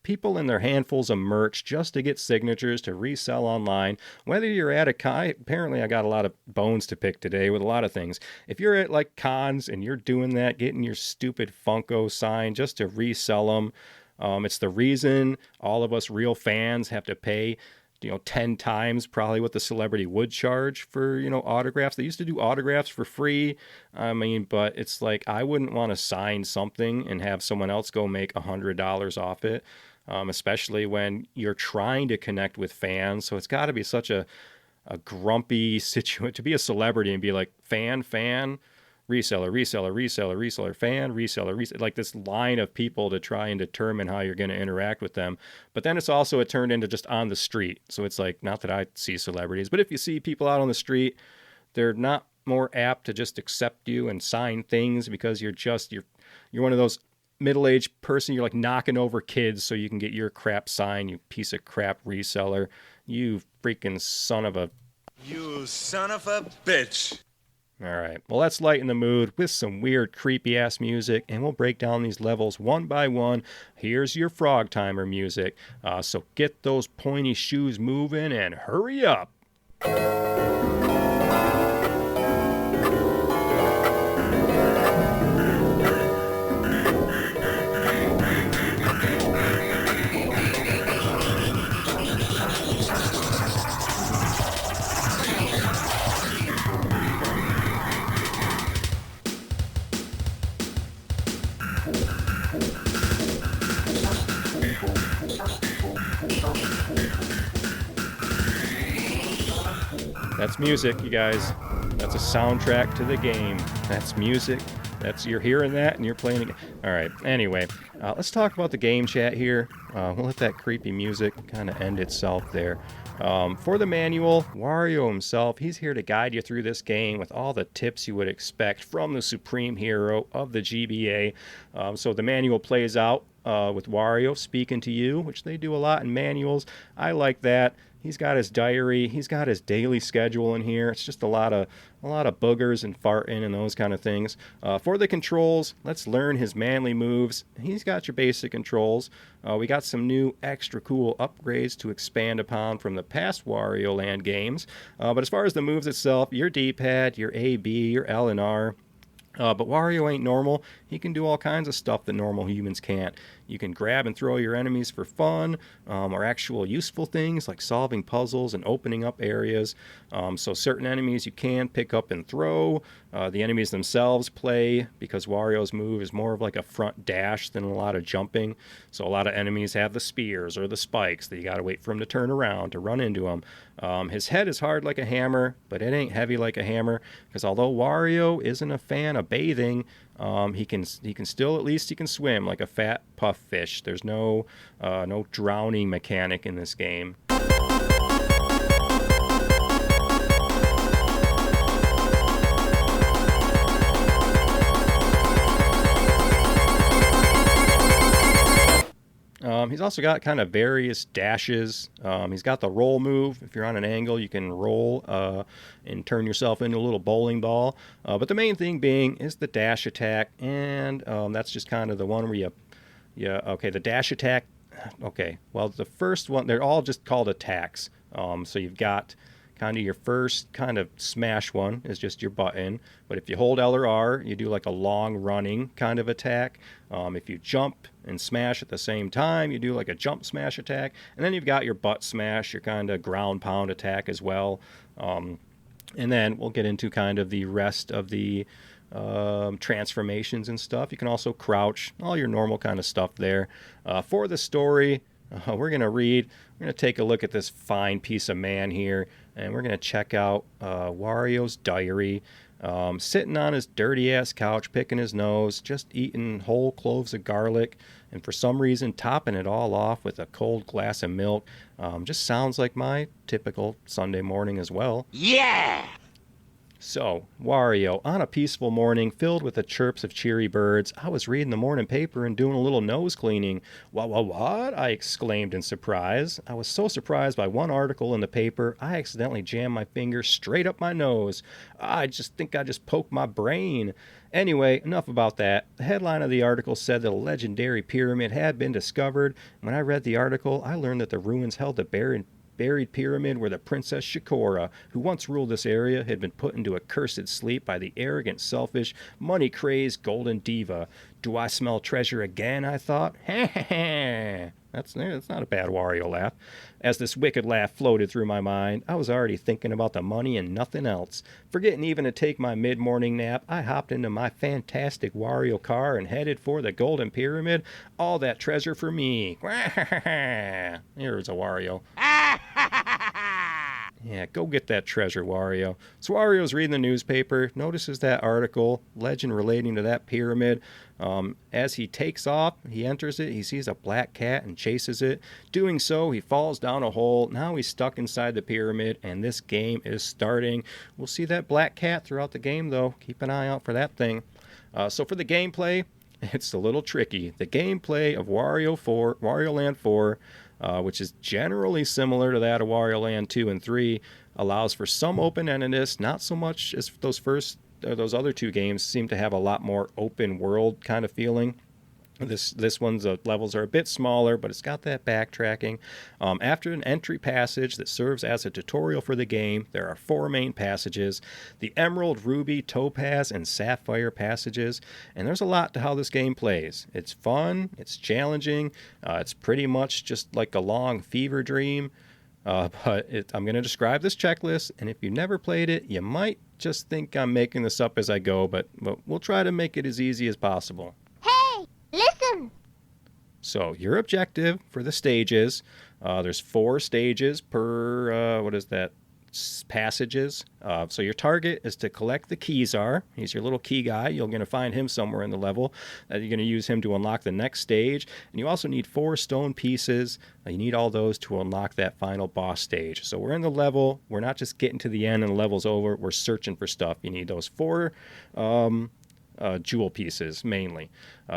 People in their handfuls of merch just to get signatures to resell online. Whether you're at a con, apparently I got a lot of bones to pick today with a lot of things. If you're at like cons and you're doing that, getting your stupid Funko signed just to resell them, it's the reason all of us real fans have to pay 10 times probably what the celebrity would charge for, autographs. They used to do autographs for free. I mean, but it's like, I wouldn't want to sign something and have someone else go make $100 off it, especially when you're trying to connect with fans. So it's got to be such a grumpy situation to be a celebrity and be like, fan, reseller, fan, reseller, like this line of people to try and determine how you're going to interact with them. But then it turned into just on the street. So it's like, not that I see celebrities, but if you see people out on the street, they're not more apt to just accept you and sign things because you're one of those middle-aged person. You're like knocking over kids so you can get your crap signed, you piece of crap reseller. You freaking son of a... You son of a bitch. All right, well, let's lighten the mood with some weird, creepy-ass music, and we'll break down these levels one by one. Here's your Frog Timer music, so get those pointy shoes moving and hurry up. That's music, you guys. That's a soundtrack to the game. That's music. You're hearing that and you're playing it. All right. Anyway, let's talk about the game chat here. We'll let that creepy music kind of end itself there. For the manual, Wario himself, he's here to guide you through this game with all the tips you would expect from the supreme hero of the GBA. So the manual plays out with Wario speaking to you, which they do a lot in manuals. I like that. He's got his diary. He's got his daily schedule in here. It's just a lot of boogers and farting and those kind of things. For the controls, let's learn his manly moves. He's got your basic controls. We got some new extra cool upgrades to expand upon from the past Wario Land games. But as far as the moves itself, your D-pad, your A, B, your L and R. But Wario ain't normal. He can do all kinds of stuff that normal humans can't. You can grab and throw your enemies for fun, or actual useful things like solving puzzles and opening up areas. So certain enemies you can pick up and throw. The enemies themselves play because Wario's move is more of like a front dash than a lot of jumping. So a lot of enemies have the spears or the spikes that you gotta wait for him to turn around to run into them. His head is hard like a hammer, but it ain't heavy like a hammer, because although Wario isn't a fan of bathing, he can still, at least he can swim like a fat puff fish. There's no drowning mechanic in this game. He's also got kind of various dashes. He's got the roll move. If you're on an angle, you can roll and turn yourself into a little bowling ball. But the main thing being is the dash attack, and that's just kind of the one where okay, the dash attack. Okay, well, the first one, they're all just called attacks. So you've got kind of your first kind of smash one is just your button. But if you hold L or R, you do like a long running kind of attack. If you jump and smash at the same time, you do like a jump smash attack. And then you've got your butt smash, your kind of ground pound attack as well. And then we'll get into kind of the rest of the transformations and stuff. You can also crouch, all your normal kind of stuff there. For the story, we're going to take a look at this fine piece of man here, and we're going to check out Wario's diary. Sitting on his dirty-ass couch, picking his nose, just eating whole cloves of garlic, and for some reason topping it all off with a cold glass of milk. Just sounds like my typical Sunday morning as well. Yeah! So, Wario, on a peaceful morning filled with the chirps of cheery birds, I was reading the morning paper and doing a little nose cleaning. What? I exclaimed in surprise. I was so surprised by one article in the paper, I accidentally jammed my finger straight up my nose. I just think I just poked my brain. Anyway, enough about that. The headline of the article said that a legendary pyramid had been discovered. When I read the article, I learned that the ruins held the buried pyramid where the Princess Shikora, who once ruled this area, had been put into a cursed sleep by the arrogant, selfish, money-crazed golden diva. Do I smell treasure again, I thought? That's not a bad Wario laugh. As this wicked laugh floated through my mind, I was already thinking about the money and nothing else. Forgetting even to take my mid-morning nap, I hopped into my fantastic Wario car and headed for the Golden Pyramid. All that treasure for me. Here's a Wario. Yeah, go get that treasure, Wario. So Wario's reading the newspaper, notices that article, legend relating to that pyramid. As he takes off, he enters it, he sees a black cat and chases it. Doing so, he falls down a hole. Now he's stuck inside the pyramid, and this game is starting. We'll see that black cat throughout the game, though. Keep an eye out for that thing. So for the gameplay, it's a little tricky. The gameplay of Warioland 4, which is generally similar to that of Wario Land 2 and 3, allows for some open-endedness, not so much as those other two games seem to have a lot more open world kind of feeling. This one's levels are a bit smaller, but it's got that backtracking. After an entry passage that serves as a tutorial for the game, there are 4 main passages: the Emerald, Ruby, Topaz, and Sapphire passages. And there's a lot to how this game plays. It's fun, it's challenging, it's pretty much just like a long fever dream. I'm going to describe this checklist, and if you never played it, you might just think I'm making this up as I go, but we'll try to make it as easy as possible. Hey, listen! So your objective for the stages, there's 4 stages per, passages. So your target is to collect the Keysar. He's your little key guy. You're going to find him somewhere in the level. You're going to use him to unlock the next stage. And you also need 4 stone pieces. You need all those to unlock that final boss stage. So we're in the level. We're not just getting to the end and the level's over. We're searching for stuff. You need those 4 jewel pieces mainly.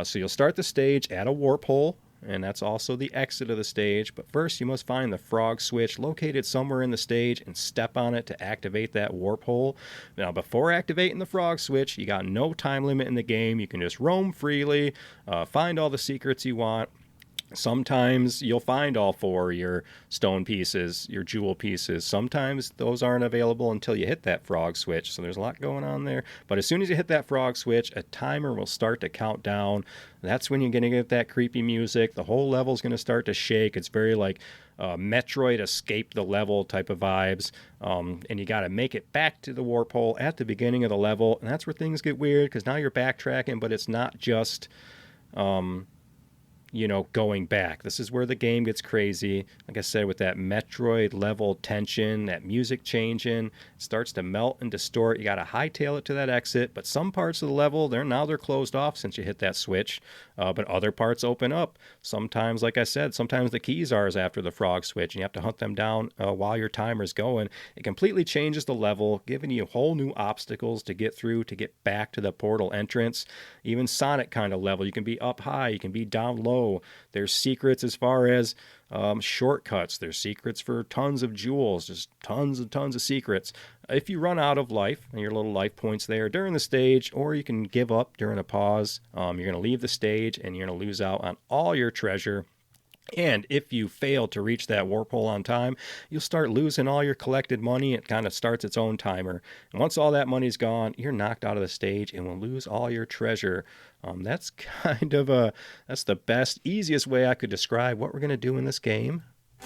So you'll start the stage at a warp hole, and that's also the exit of the stage. But first you must find the frog switch located somewhere in the stage and step on it to activate that warp hole. Now before activating the frog switch, you got no time limit in the game. You can just roam freely, find all the secrets you want. Sometimes you'll find all 4 your stone pieces, your jewel pieces. Sometimes those aren't available until you hit that frog switch. So there's a lot going on there. But as soon as you hit that frog switch, a timer will start to count down. That's when you're going to get that creepy music. The whole level's going to start to shake. It's very like Metroid escape the level type of vibes. And you got to make it back to the warp hole at the beginning of the level. And that's where things get weird, because now you're backtracking, but it's not just... going back. This is where the game gets crazy. Like I said, with that Metroid level tension, that music changing, it starts to melt and distort. You got to hightail it to that exit, but some parts of the level, they're closed off since you hit that switch, but other parts open up. Sometimes, like I said, sometimes the keys are after the frog switch, and you have to hunt them down while your timer's going. It completely changes the level, giving you whole new obstacles to get through, to get back to the portal entrance. Even Sonic kind of level. You can be up high, you can be down low. There's secrets as far as shortcuts. There's secrets for tons of jewels, just tons of secrets. If you run out of life, and your little life points there during the stage, or you can give up during a pause, you're going to leave the stage and you're going to lose out on all your treasure. And if you fail to reach that warp hole on time, you'll start losing all your collected money. It kind of starts its own timer. And once all that money's gone, you're knocked out of the stage and will lose all your treasure. That's that's the best, easiest way I could describe what we're going to do in this game.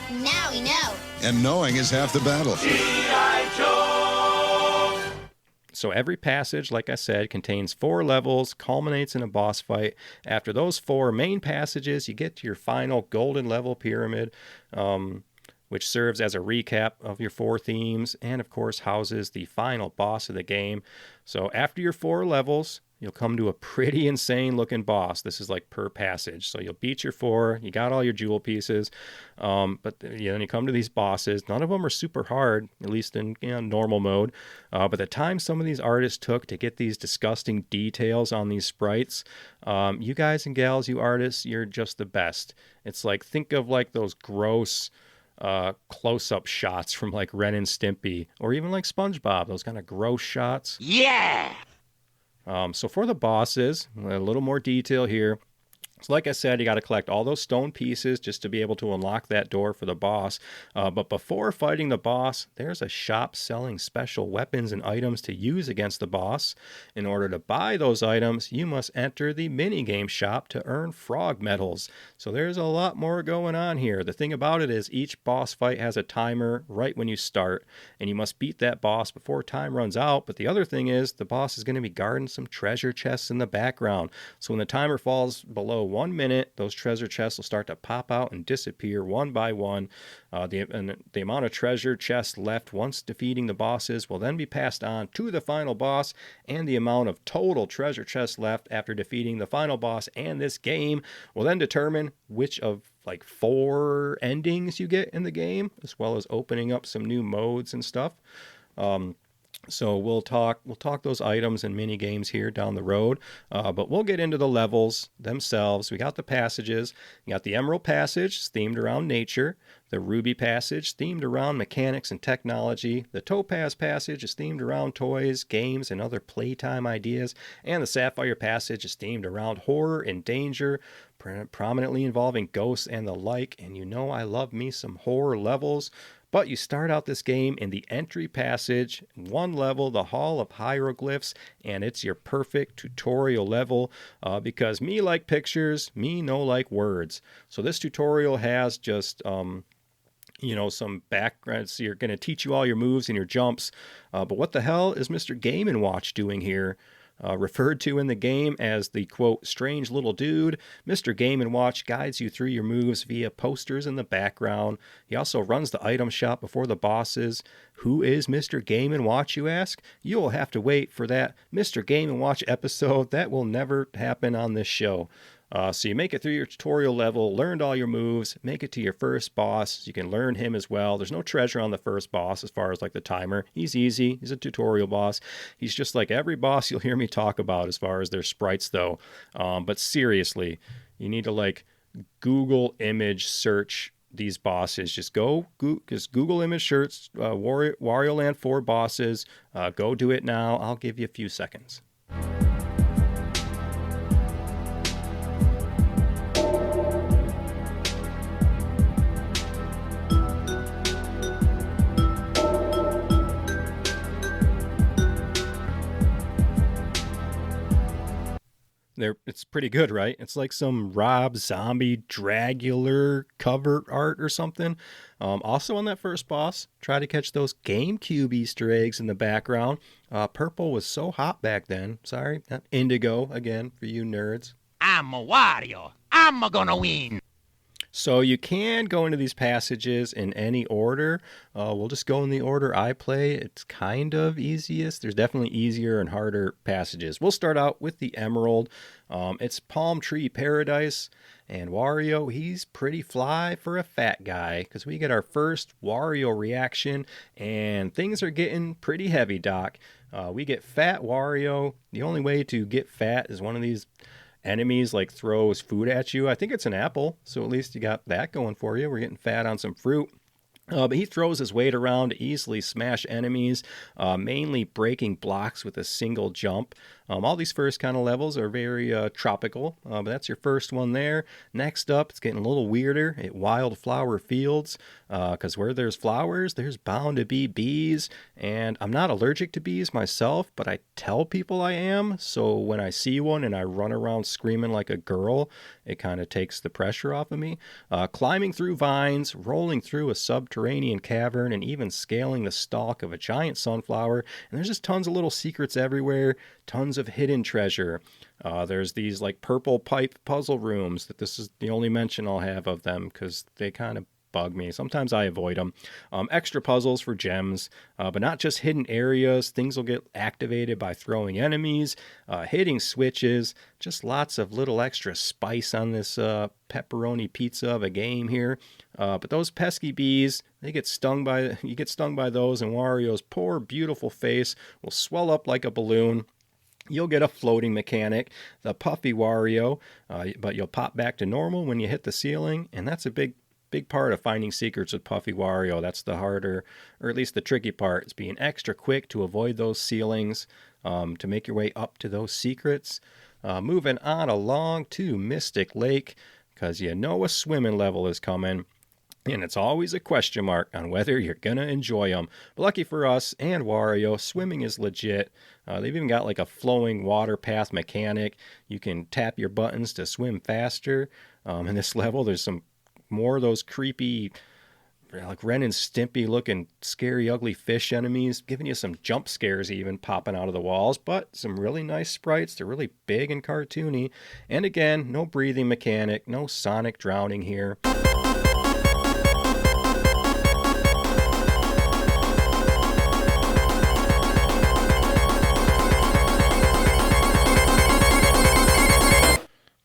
Now we know. And knowing is half the battle. So every passage, like I said, contains 4 levels, culminates in a boss fight. After those 4 main passages, you get to your final golden level pyramid, which serves as a recap of your 4 themes and, of course, houses the final boss of the game. So after your 4 levels, you'll come to a pretty insane looking boss. This is like per passage. So you'll beat your 4, you got all your jewel pieces, but then you come to these bosses. None of them are super hard, at least in normal mode. But the time some of these artists took to get these disgusting details on these sprites, you guys and gals, you artists, you're just the best. It's like, think of like those gross close-up shots from like Ren and Stimpy, or even like SpongeBob, those kind of gross shots. Yeah! So for the bosses, a little more detail here. So like I said, you got to collect all those stone pieces just to be able to unlock that door for the boss. But before fighting the boss, there's a shop selling special weapons and items to use against the boss. In order to buy those items, you must enter the minigame shop to earn frog medals. So there's a lot more going on here. The thing about it is each boss fight has a timer right when you start, and you must beat that boss before time runs out. But the other thing is the boss is going to be guarding some treasure chests in the background. So when the timer falls below 1 minute, those treasure chests will start to pop out and disappear one by one. The amount of treasure chests left once defeating the bosses will then be passed on to the final boss, and the amount of total treasure chests left after defeating the final boss and this game will then determine which of like 4 endings you get in the game, as well as opening up some new modes and stuff. So we'll talk those items and mini games here down the road, but we'll get into the levels themselves. We got the passages. You got the Emerald Passage, themed around nature. The Ruby Passage, themed around mechanics and technology. The Topaz Passage is themed around toys, games, and other playtime ideas. And the Sapphire Passage is themed around horror and danger, prominently involving ghosts and the like. And you know I love me some horror levels. But you start out this game in the entry passage, 1 level, the Hall of Hieroglyphs, and it's your perfect tutorial level because me like pictures, me no like words. So this tutorial has just, some background. So you're going to teach you all your moves and your jumps. But what the hell is Mr. Game & Watch doing here? Referred to in the game as the, quote, strange little dude, Mr. Game & Watch guides you through your moves via posters in the background. He also runs the item shop before the bosses. Who is Mr. Game & Watch, you ask? You will have to wait for that Mr. Game & Watch episode. That will never happen on this show. So you make it through your tutorial level, learned all your moves, make it to your first boss. You can learn him as well. There's no treasure on the first boss as far as like the timer. He's easy. He's a tutorial boss. He's just like every boss you'll hear me talk about as far as their sprites though. But seriously, you need to like Google image search these bosses. Just Google image search Warioland 4 bosses. Go do it now. I'll give you a few seconds. It's pretty good, right? It's like some Rob Zombie Dragular cover art or something. Also on that first boss, try to catch those GameCube Easter eggs in the background. Purple was so hot back then. Sorry, indigo again for you nerds. I'm a Wario. I'm gonna win. So you can go into these passages in any order. We'll just go in the order I play. It's kind of easiest. There's definitely easier and harder passages. We'll start out with the Emerald. It's Palm Tree Paradise. And Wario, he's pretty fly for a fat guy, because we get our first Wario reaction, and things are getting pretty heavy, Doc. We get Fat Wario. The only way to get fat is one of these enemies like throws food at you. I think it's an apple, so at least you got that going for you. We're getting fat on some fruit. But he throws his weight around to easily smash enemies, mainly breaking blocks with a single jump. All these first kind of levels are very tropical, but that's your first one there. Next up, it's getting a little weirder at Wildflower Fields, because where there's flowers, there's bound to be bees, and I'm not allergic to bees myself, but I tell people I am, so when I see one and I run around screaming like a girl, it kind of takes the pressure off of me. Climbing through vines, rolling through a subterranean cavern, and even scaling the stalk of a giant sunflower, and there's just tons of little secrets everywhere, tons of hidden treasure. There's these like purple pipe puzzle rooms that this is the only mention I'll have of them because they kind of bug me. Sometimes I avoid them. Extra puzzles for gems, but not just hidden areas. Things will get activated by throwing enemies, hitting switches, just lots of little extra spice on this pepperoni pizza of a game here. But those pesky bees, you get stung by those, and Wario's poor, beautiful face will swell up like a balloon. You'll get a floating mechanic, the Puffy Wario, but you'll pop back to normal when you hit the ceiling, and that's a big part of finding secrets with Puffy Wario. That's the harder, or at least the tricky part. It's being extra quick to avoid those ceilings, to make your way up to those secrets. Moving on along to Mystic Lake, because you know a swimming level is coming. And it's always a question mark on whether you're going to enjoy them. But lucky for us and Wario, swimming is legit. They've even got like a flowing water path mechanic. You can tap your buttons to swim faster. In this level, there's some more of those creepy, like Ren and Stimpy looking scary, ugly fish enemies, giving you some jump scares even popping out of the walls, but some really nice sprites. They're really big and cartoony. And again, no breathing mechanic, no sonic drowning here.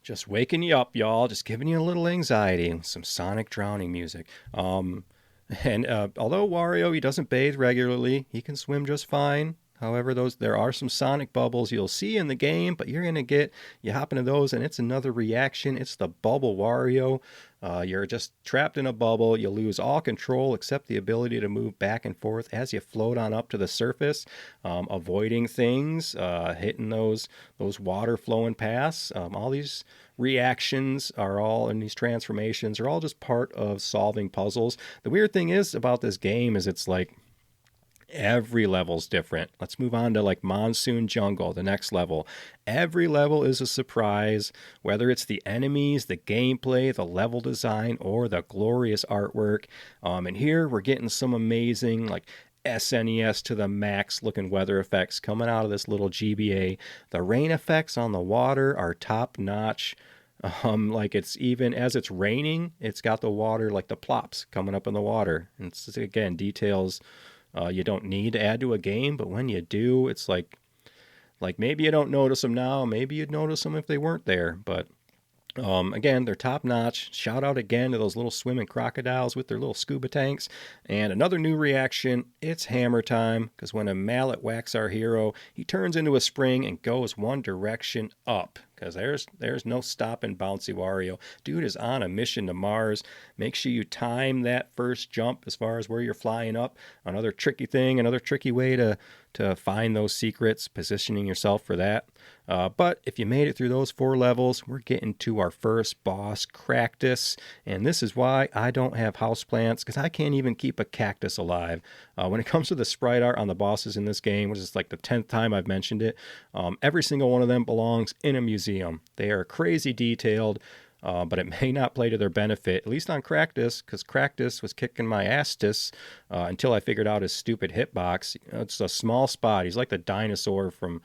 Just waking you up, y'all. Just giving you a little anxiety. Some sonic drowning music. Although Wario, he doesn't bathe regularly, he can swim just fine. However, there are some sonic bubbles you'll see in the game, but you hop into those and it's another reaction. It's the Bubble Wario. You're just trapped in a bubble. You lose all control except the ability to move back and forth as you float on up to the surface, avoiding things, hitting those water flowing paths. All these reactions are all, and these transformations are all just part of solving puzzles. The weird thing is about this game is it's like, every level's different. Let's move on to like Monsoon Jungle, the next level. Every level is a surprise, whether it's the enemies, the gameplay, the level design, or the glorious artwork. And here we're getting some amazing like SNES to the max looking weather effects coming out of this little GBA. The rain effects on the water are top notch. Like it's even as it's raining, it's got the water, like the plops coming up in the water. And it's again, details you don't need to add to a game, but when you do, it's like maybe you don't notice them now, maybe you'd notice them if they weren't there, but again, they're top notch. Shout out again to those little swimming crocodiles with their little scuba tanks. And another new reaction, it's hammer time, because when a mallet whacks our hero, he turns into a spring and goes one direction up. Because there's no stopping Bouncy Wario. Dude is on a mission to Mars. Make sure you time that first jump as far as where you're flying up. Another tricky thing, another tricky way to find those secrets, positioning yourself for that. But if you made it through those 4 levels, we're getting to our first boss, Cactus. And this is why I don't have houseplants, because I can't even keep a cactus alive. When it comes to the sprite art on the bosses in this game, which is like the 10th time I've mentioned it, every single one of them belongs in a museum. They are crazy detailed, but it may not play to their benefit, at least on Cactus, because Cactus was kicking my ass until I figured out his stupid hitbox. It's a small spot. He's like the dinosaur from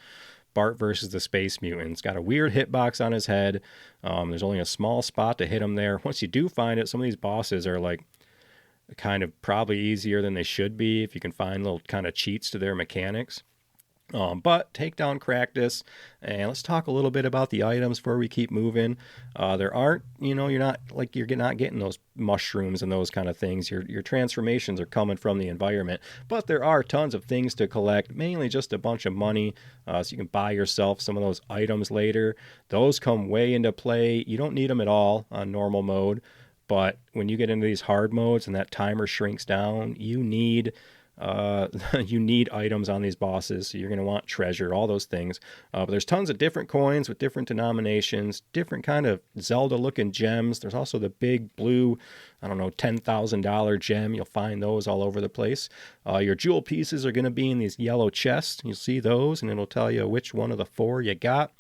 Bart versus the Space Mutant. It's got a weird hitbox on his head. There's only a small spot to hit him there. Once you do find it, some of these bosses are like kind of probably easier than they should be if you can find little kind of cheats to their mechanics. But take down Cractus, and let's talk a little bit about the items before we keep moving. There aren't, you're not getting those mushrooms and those kind of things. Your transformations are coming from the environment, but there are tons of things to collect, mainly just a bunch of money, so you can buy yourself some of those items later. Those come way into play. You don't need them at all on normal mode, but when you get into these hard modes and that timer shrinks down, you need items on these bosses, so you're going to want treasure, all those things. But there's tons of different coins with different denominations, different kind of Zelda-looking gems. There's also the big blue, $10,000 gem. You'll find those all over the place. Your jewel pieces are going to be in these yellow chests. You'll see those, and it'll tell you which one of the 4 you got.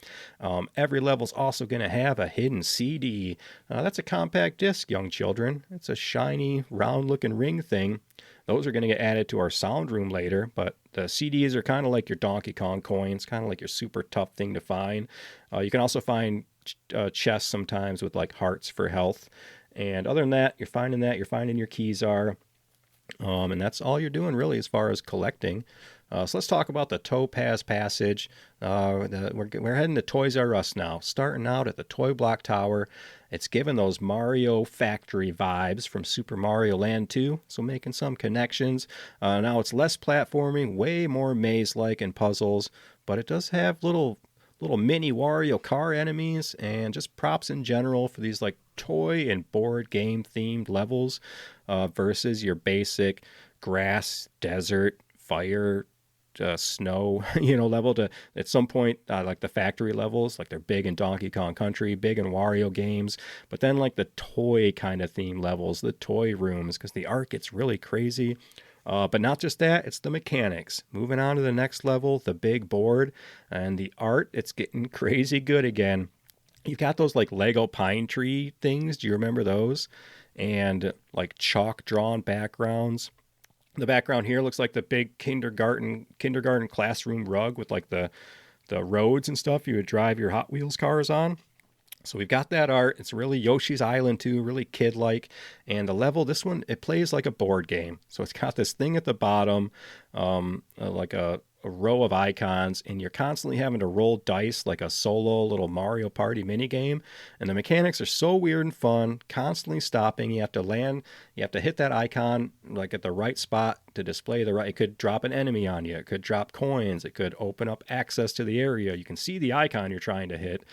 Every level's also going to have a hidden CD. That's a compact disc, young children. It's a shiny, round-looking ring thing. Those are going to get added to our sound room later, but the CDs are kind of like your Donkey Kong coins, kind of like your super tough thing to find. You can also find chests sometimes with like hearts for health. And other than that, you're finding your keys are. And that's all you're doing really as far as collecting. So let's talk about the Topaz Passage. We're heading to Toys R Us now, starting out at the Toy Block Tower. It's given those Mario Factory vibes from Super Mario Land 2, so making some connections. Now it's less platforming, way more maze-like and puzzles, but it does have little mini Wario car enemies and just props in general for these like toy and board game themed levels versus your basic grass, desert, fire, snow, level. To at some point like the factory levels, like they're big in Donkey Kong Country, big in Wario games, but then like the toy kind of theme levels, the toy rooms, because the art gets really crazy. But not just that, it's the mechanics. Moving on to the next level, the big board, and the art, it's getting crazy good again. You've got those like Lego pine tree things. Do you remember those? And like chalk drawn backgrounds. The background here looks like the big kindergarten classroom rug with like the roads and stuff you would drive your Hot Wheels cars on. So we've got that art. It's really Yoshi's Island too, really kid-like. And the level, this one, it plays like a board game. So it's got this thing at the bottom, like a row of icons, and you're constantly having to roll dice like a solo little Mario Party minigame. And the mechanics are so weird and fun, constantly stopping. You have to hit that icon like at the right spot to display the right. It could drop an enemy on you. It could drop coins. It could open up access to the area. You can see the icon you're trying to hit.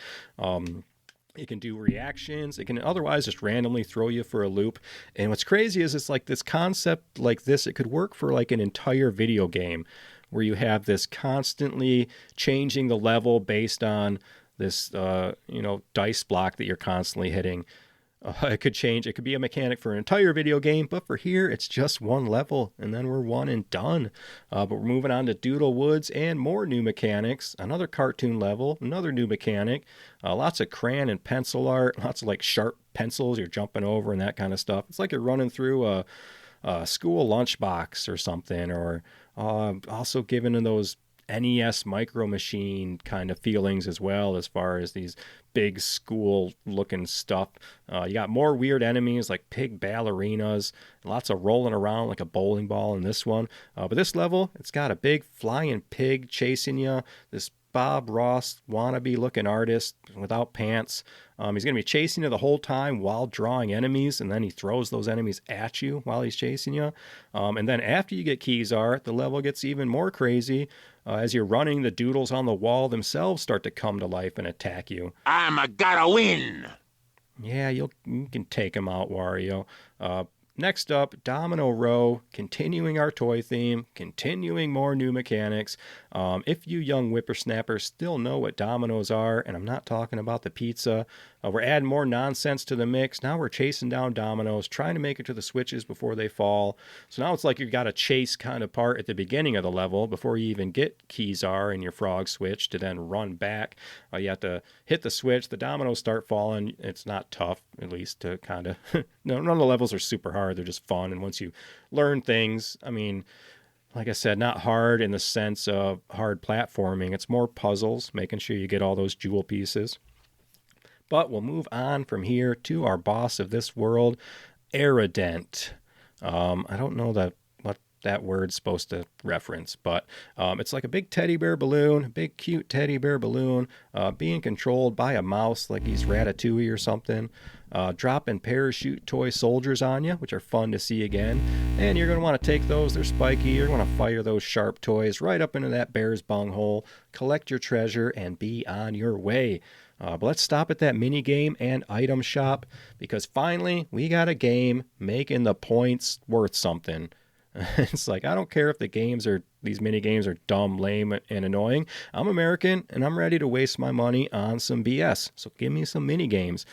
It can do reactions. It can otherwise just randomly throw you for a loop. And what's crazy is it's like this concept like this, it could work for like an entire video game where you have this constantly changing the level based on this, dice block that you're constantly hitting. It could change. It could be a mechanic for an entire video game, but for here, it's just one level, and then we're one and done. But we're moving on to Doodle Woods and more new mechanics. Another cartoon level, another new mechanic. Lots of crayon and pencil art, lots of like sharp pencils you're jumping over and that kind of stuff. It's like you're running through a school lunchbox or something, or also given in those NES Micro Machine kind of feelings as well, as far as these big school looking stuff. You got more weird enemies like pig ballerinas, lots of rolling around like a bowling ball in this one. But this level, it's got a big flying pig chasing you, this Bob Ross wannabe looking artist without pants. He's going to be chasing you the whole time while drawing enemies, and then he throws those enemies at you while he's chasing you. And then after you get Keysar, the level gets even more crazy. As you're running, the doodles on the wall themselves start to come to life and attack you. I'm gotta win. Yeah, you can take them out, Wario. Next up, Domino Row, continuing our toy theme, continuing more new mechanics. If you young whippersnappers still know what dominoes are, and I'm not talking about the pizza, we're adding more nonsense to the mix. Now we're chasing down dominoes, trying to make it to the switches before they fall. So now it's like you've got a chase kind of part at the beginning of the level before you even get Keysar and your frog switch to then run back. You have to hit the switch. The dominoes start falling. It's not tough, at least to kind of... None of the levels are super hard. They're just fun. And once you learn things, I mean... Like I said, not hard in the sense of hard platforming. It's more puzzles, making sure you get all those jewel pieces. But we'll move on from here to our boss of this world, Aerodent. I don't know what that word's supposed to reference, but it's like a big teddy bear balloon, big cute teddy bear balloon, being controlled by a mouse like he's Ratatouille or something. Dropping parachute toy soldiers on you, which are fun to see again. And you're going to want to take those, they're spiky. You're going to fire those sharp toys right up into that bear's bunghole, collect your treasure, and be on your way. But let's stop at that mini game and item shop, because finally we got a game making the points worth something. It's like, I don't care if these mini games are dumb, lame, and annoying. I'm American, and I'm ready to waste my money on some BS. So give me some mini games.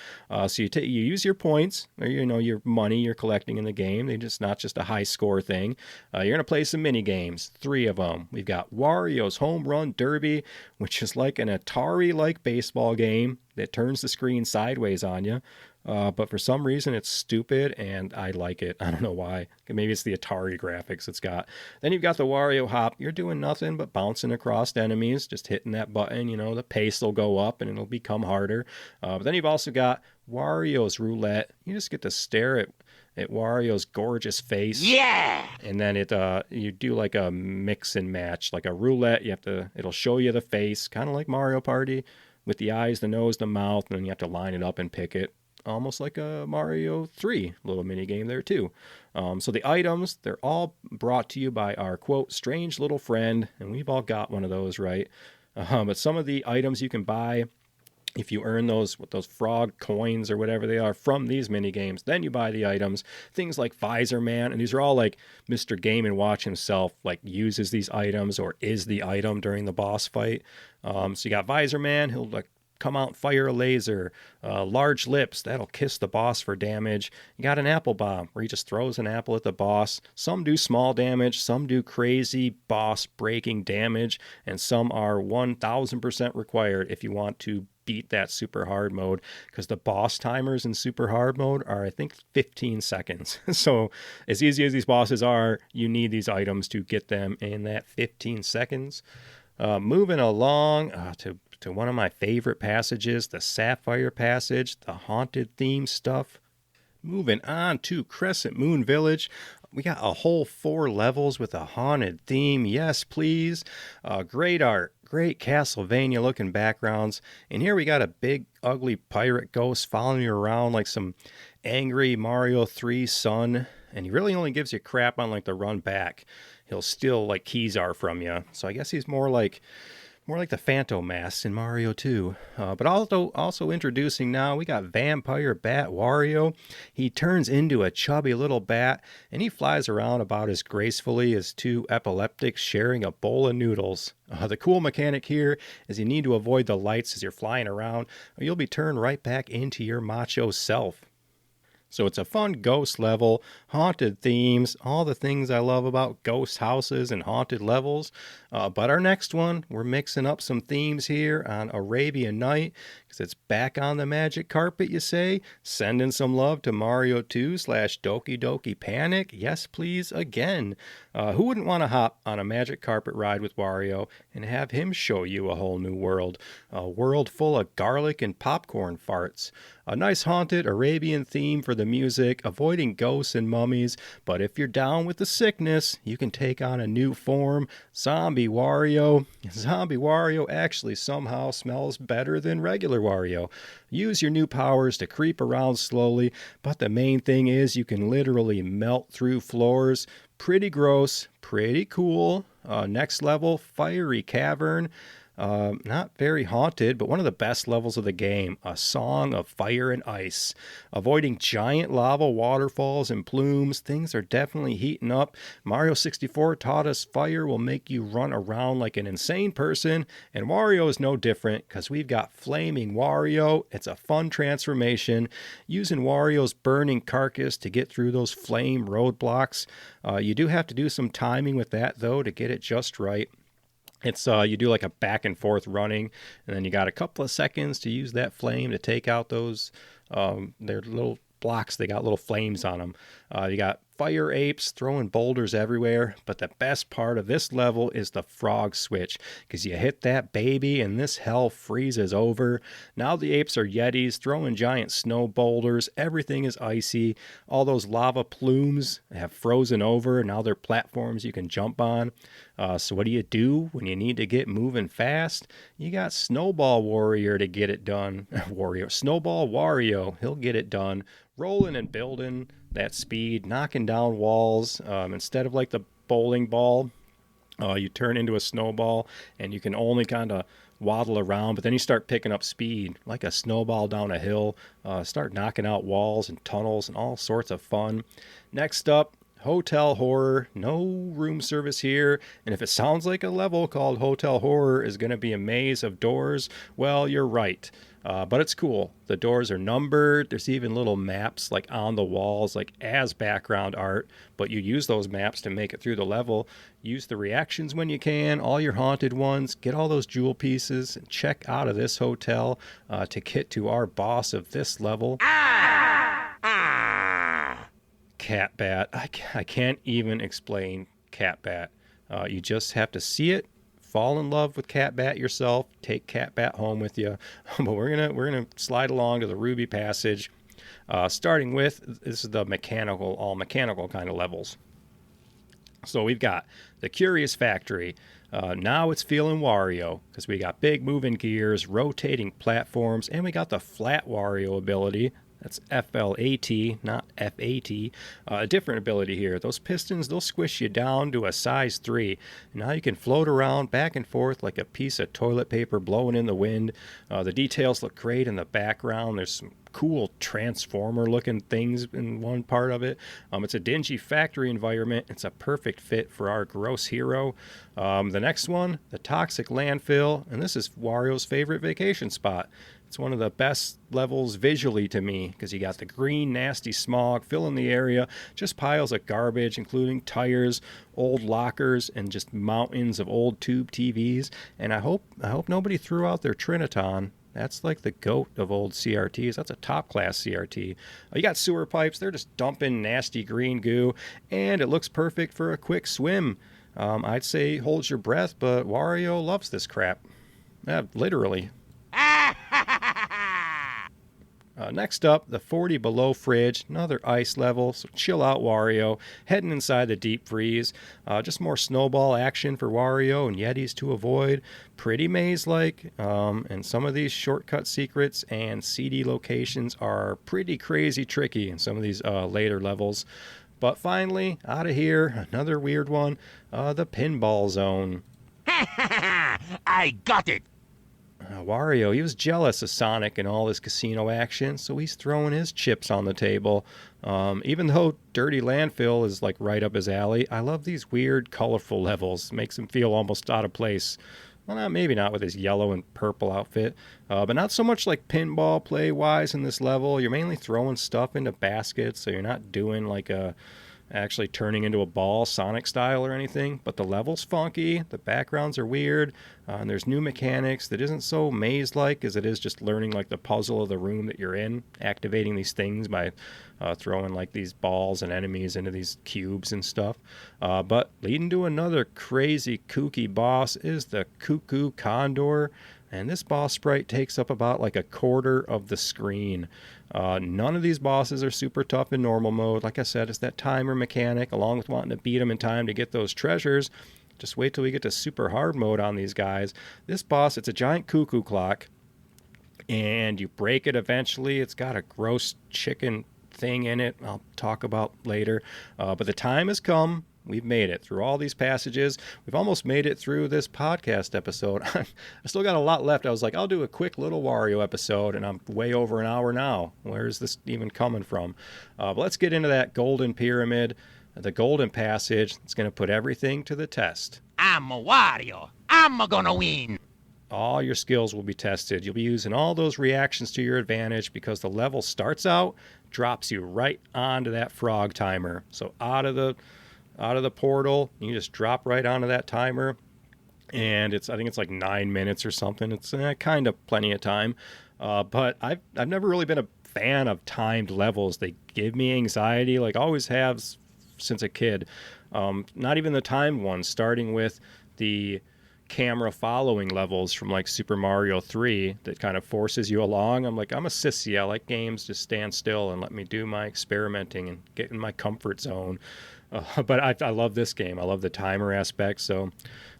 So you use your points, or your money you're collecting in the game. They're just not just a high score thing. You're gonna play some mini games. 3 of them. We've got Wario's Home Run Derby, which is like an Atari-like baseball game that turns the screen sideways on you. But for some reason, it's stupid, and I like it. I don't know why. Maybe it's the Atari graphics it's got. Then you've got the Wario Hop. You're doing nothing but bouncing across enemies, just hitting that button. The pace will go up, and it'll become harder. But then you've also got Wario's Roulette. You just get to stare at Wario's gorgeous face. Yeah! And then you do like a mix and match, like a roulette. It'll show you the face, kind of like Mario Party, with the eyes, the nose, the mouth, and then you have to line it up and pick it. Almost like a Mario 3 little mini game there too. So the items, they're all brought to you by our, quote, strange little friend, and we've all got one of those, right? But some of the items you can buy, if you earn those frog coins or whatever they are from these mini games, then you buy the items. Things like Visor Man, and these are all like Mr. Game & Watch himself like uses these items or is the item during the boss fight. So you got Visor Man, he'll like come out and fire a laser. Large lips, that'll kiss the boss for damage. You got an apple bomb, where he just throws an apple at the boss. Some do small damage, some do crazy boss breaking damage, and some are 1000% required if you want to beat that super hard mode, because the boss timers in super hard mode are, I think, 15 seconds. So as easy as these bosses are, you need these items to get them in that 15 seconds. Moving along to one of my favorite passages, the Sapphire Passage, the haunted theme stuff. Moving on to Crescent Moon Village. We got a whole 4 levels with a haunted theme. Yes, please. Great art, great Castlevania looking backgrounds. And here we got a big, ugly pirate ghost following you around like some angry Mario 3 son. And he really only gives you crap on like the run back. He'll steal like Keysar from you. So I guess he's more like the Phantom Mask in Mario 2. But also introducing now, we got Vampire Bat Wario. He turns into a chubby little bat, and he flies around about as gracefully as 2 epileptics sharing a bowl of noodles. The cool mechanic here is you need to avoid the lights as you're flying around, or you'll be turned right back into your macho self. So it's a fun ghost level, haunted themes, all the things I love about ghost houses and haunted levels. But our next one, we're mixing up some themes here on Arabian Night, because it's back on the magic carpet, you say? Sending some love to Mario 2/Doki Doki Panic. Yes, please, again. Who wouldn't want to hop on a magic carpet ride with Wario and have him show you a whole new world? A world full of garlic and popcorn farts. A nice haunted Arabian theme for the music, avoiding ghosts and mummies, but if you're down with the sickness, you can take on a new form, Zombie Wario. Zombie Wario actually somehow smells better than regular Wario. Use your new powers to creep around slowly, but the main thing is you can literally melt through floors. Pretty gross, pretty cool. Next level, Fiery Cavern. Not very haunted, but one of the best levels of the game. A song of fire and ice. Avoiding giant lava waterfalls and plumes. Things are definitely heating up. Mario 64 taught us fire will make you run around like an insane person. And Wario is no different, because we've got Flaming Wario. It's a fun transformation. Using Wario's burning carcass to get through those flame roadblocks. You do have to do some timing with that, though, to get it just right. It's you do like a back and forth running, and then you got a couple of seconds to use that flame to take out those their little blocks. They got little flames on them. You got fire apes throwing boulders everywhere, but the best part of this level is the frog switch, because you hit that baby and this hell freezes over. Now the apes are yetis throwing giant snow boulders, everything is icy, all those lava plumes have frozen over, now they're platforms you can jump on. So what do you do when you need to get moving fast? You got Snowball Warrior to get it done. Snowball Wario, he'll get it done. Rolling and building that speed, knocking down walls. Instead of like the bowling ball, you turn into a snowball and you can only kind of waddle around, but then you start picking up speed like a snowball down a hill. Start knocking out walls and tunnels and all sorts of fun. Next up, Hotel Horror. No room service here, and if it sounds like a level called Hotel Horror is going to be a maze of doors, well, you're right. But it's cool. The doors are numbered. There's even little maps like on the walls, like as background art, but you use those maps to make it through the level. Use the reactions when you can, all your haunted ones, get all those jewel pieces, and check out of this hotel to get to our boss of this level. Cat Bat. I can't even explain Cat Bat. You just have to see it, fall in love with Cat Bat yourself, take Cat Bat home with you. But we're gonna slide along to the Ruby Passage, starting with, this is the all mechanical kind of levels. So we've got the Curious Factory. Now it's feeling Wario, because we got big moving gears, rotating platforms, and we got the flat Wario ability. That's F-L-A-T, not F-A-T. A different ability here. Those pistons, they'll squish you down to a size 3. Now you can float around back and forth like a piece of toilet paper blowing in the wind. The details look great in the background. There's some cool transformer-looking things in one part of it. It's a dingy factory environment. It's a perfect fit for our gross hero. The next one, the Toxic Landfill, and this is Wario's favorite vacation spot. It's one of the best levels visually to me, because you got the green, nasty smog filling the area, just piles of garbage, including tires, old lockers, and just mountains of old tube TVs. And I hope nobody threw out their Triniton. That's like the goat of old CRTs. That's a top-class CRT. You got sewer pipes. They're just dumping nasty green goo, and it looks perfect for a quick swim. I'd say hold your breath, but Wario loves this crap. Literally. Next up, the 40 Below Fridge, another ice level, so chill out Wario, heading inside the deep freeze. Just more snowball action for Wario and Yetis to avoid. Pretty maze-like, and some of these shortcut secrets and CD locations are pretty crazy tricky in some of these later levels. But finally, out of here, another weird one, the Pinball Zone. I got it! Wario, he was jealous of Sonic and all his casino action, so he's throwing his chips on the table. Even though Dirty Landfill is like right up his alley, I love these weird, colorful levels. Makes him feel almost out of place. Well, maybe not with his yellow and purple outfit, but not so much like pinball play-wise in this level. You're mainly throwing stuff into baskets, so you're not doing like actually turning into a ball Sonic style or anything, but the level's funky, the backgrounds are weird, and there's new mechanics that isn't so maze-like as it is just learning like the puzzle of the room that you're in, activating these things by throwing like these balls and enemies into these cubes and stuff. But leading to another crazy kooky boss is the Cuckoo Condor, and this boss sprite takes up about like a quarter of the screen. None of these bosses are super tough in normal mode. Like I said, it's that timer mechanic, along with wanting to beat them in time to get those treasures. Just wait till we get to super hard mode on these guys. This boss, it's a giant cuckoo clock, and you break it eventually. It's got a gross chicken thing in it I'll talk about later. But the time has come. We've made it through all these passages. We've almost made it through this podcast episode. I still got a lot left. I was like, I'll do a quick little Wario episode, and I'm way over an hour now. Where's this even coming from? But let's get into that golden pyramid, the golden passage. It's going to put everything to the test. I'm a Wario. I'm gonna win. All your skills will be tested. You'll be using all those reactions to your advantage because the level starts out, drops you right onto that frog timer. So out of the portal, you just drop right onto that timer, and I think it's like 9 minutes or something. It's kind of plenty of time, but I've never really been a fan of timed levels. They give me anxiety, like always have since a kid. Not even the timed ones, starting with the camera following levels from like Super Mario 3 that kind of forces you along. I'm like, I'm a sissy. I like games to stand still and let me do my experimenting and get in my comfort zone. But I love this game. I love the timer aspect. So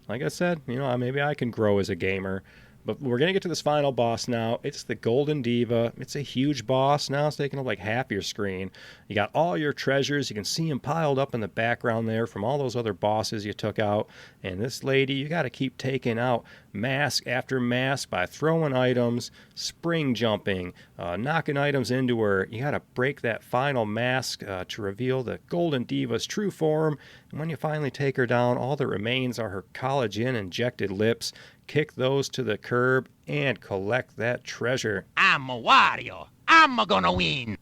like I said, maybe I can grow as a gamer. But we're going to get to this final boss now. It's the Golden Diva. It's a huge boss. Now it's taking up like half your screen. You got all your treasures. You can see them piled up in the background there from all those other bosses you took out. And this lady, you got to keep taking out mask after mask by throwing items, spring jumping, knocking items into her. You got to break that final mask to reveal the Golden Diva's true form. And when you finally take her down, all that remains are her collagen-injected lips. Kick those to the curb and collect that treasure. I'm a Wario. I'm gonna win.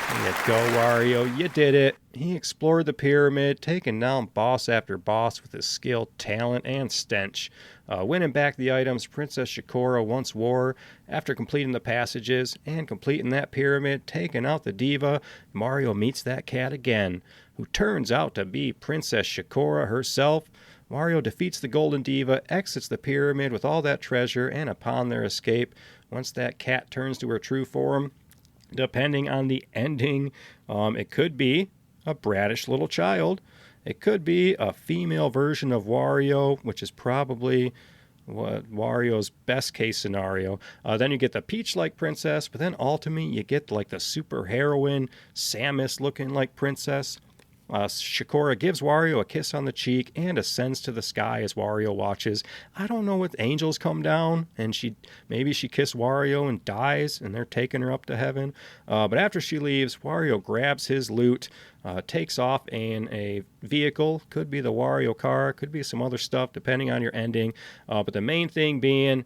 There you go, Wario. You did it. He explored the pyramid, taking down boss after boss with his skill, talent, and stench. Winning back the items Princess Shikora once wore. After completing the passages and completing that pyramid, taking out the diva, Mario meets that cat again, who turns out to be Princess Shikora herself. Wario defeats the Golden Diva, exits the pyramid with all that treasure, and upon their escape, once that cat turns to her true form, depending on the ending, it could be a brattish little child. It could be a female version of Wario, which is probably Wario's best case scenario. Then you get the Peach-like princess, but then ultimately you get like the super heroine, Samus-looking like princess. Shikora gives Wario a kiss on the cheek and ascends to the sky as Wario watches. I don't know if angels come down and maybe she kissed Wario and dies and they're taking her up to heaven. But after she leaves, Wario grabs his loot, takes off in a vehicle. Could be the Wario car, could be some other stuff depending on your ending. But the main thing being,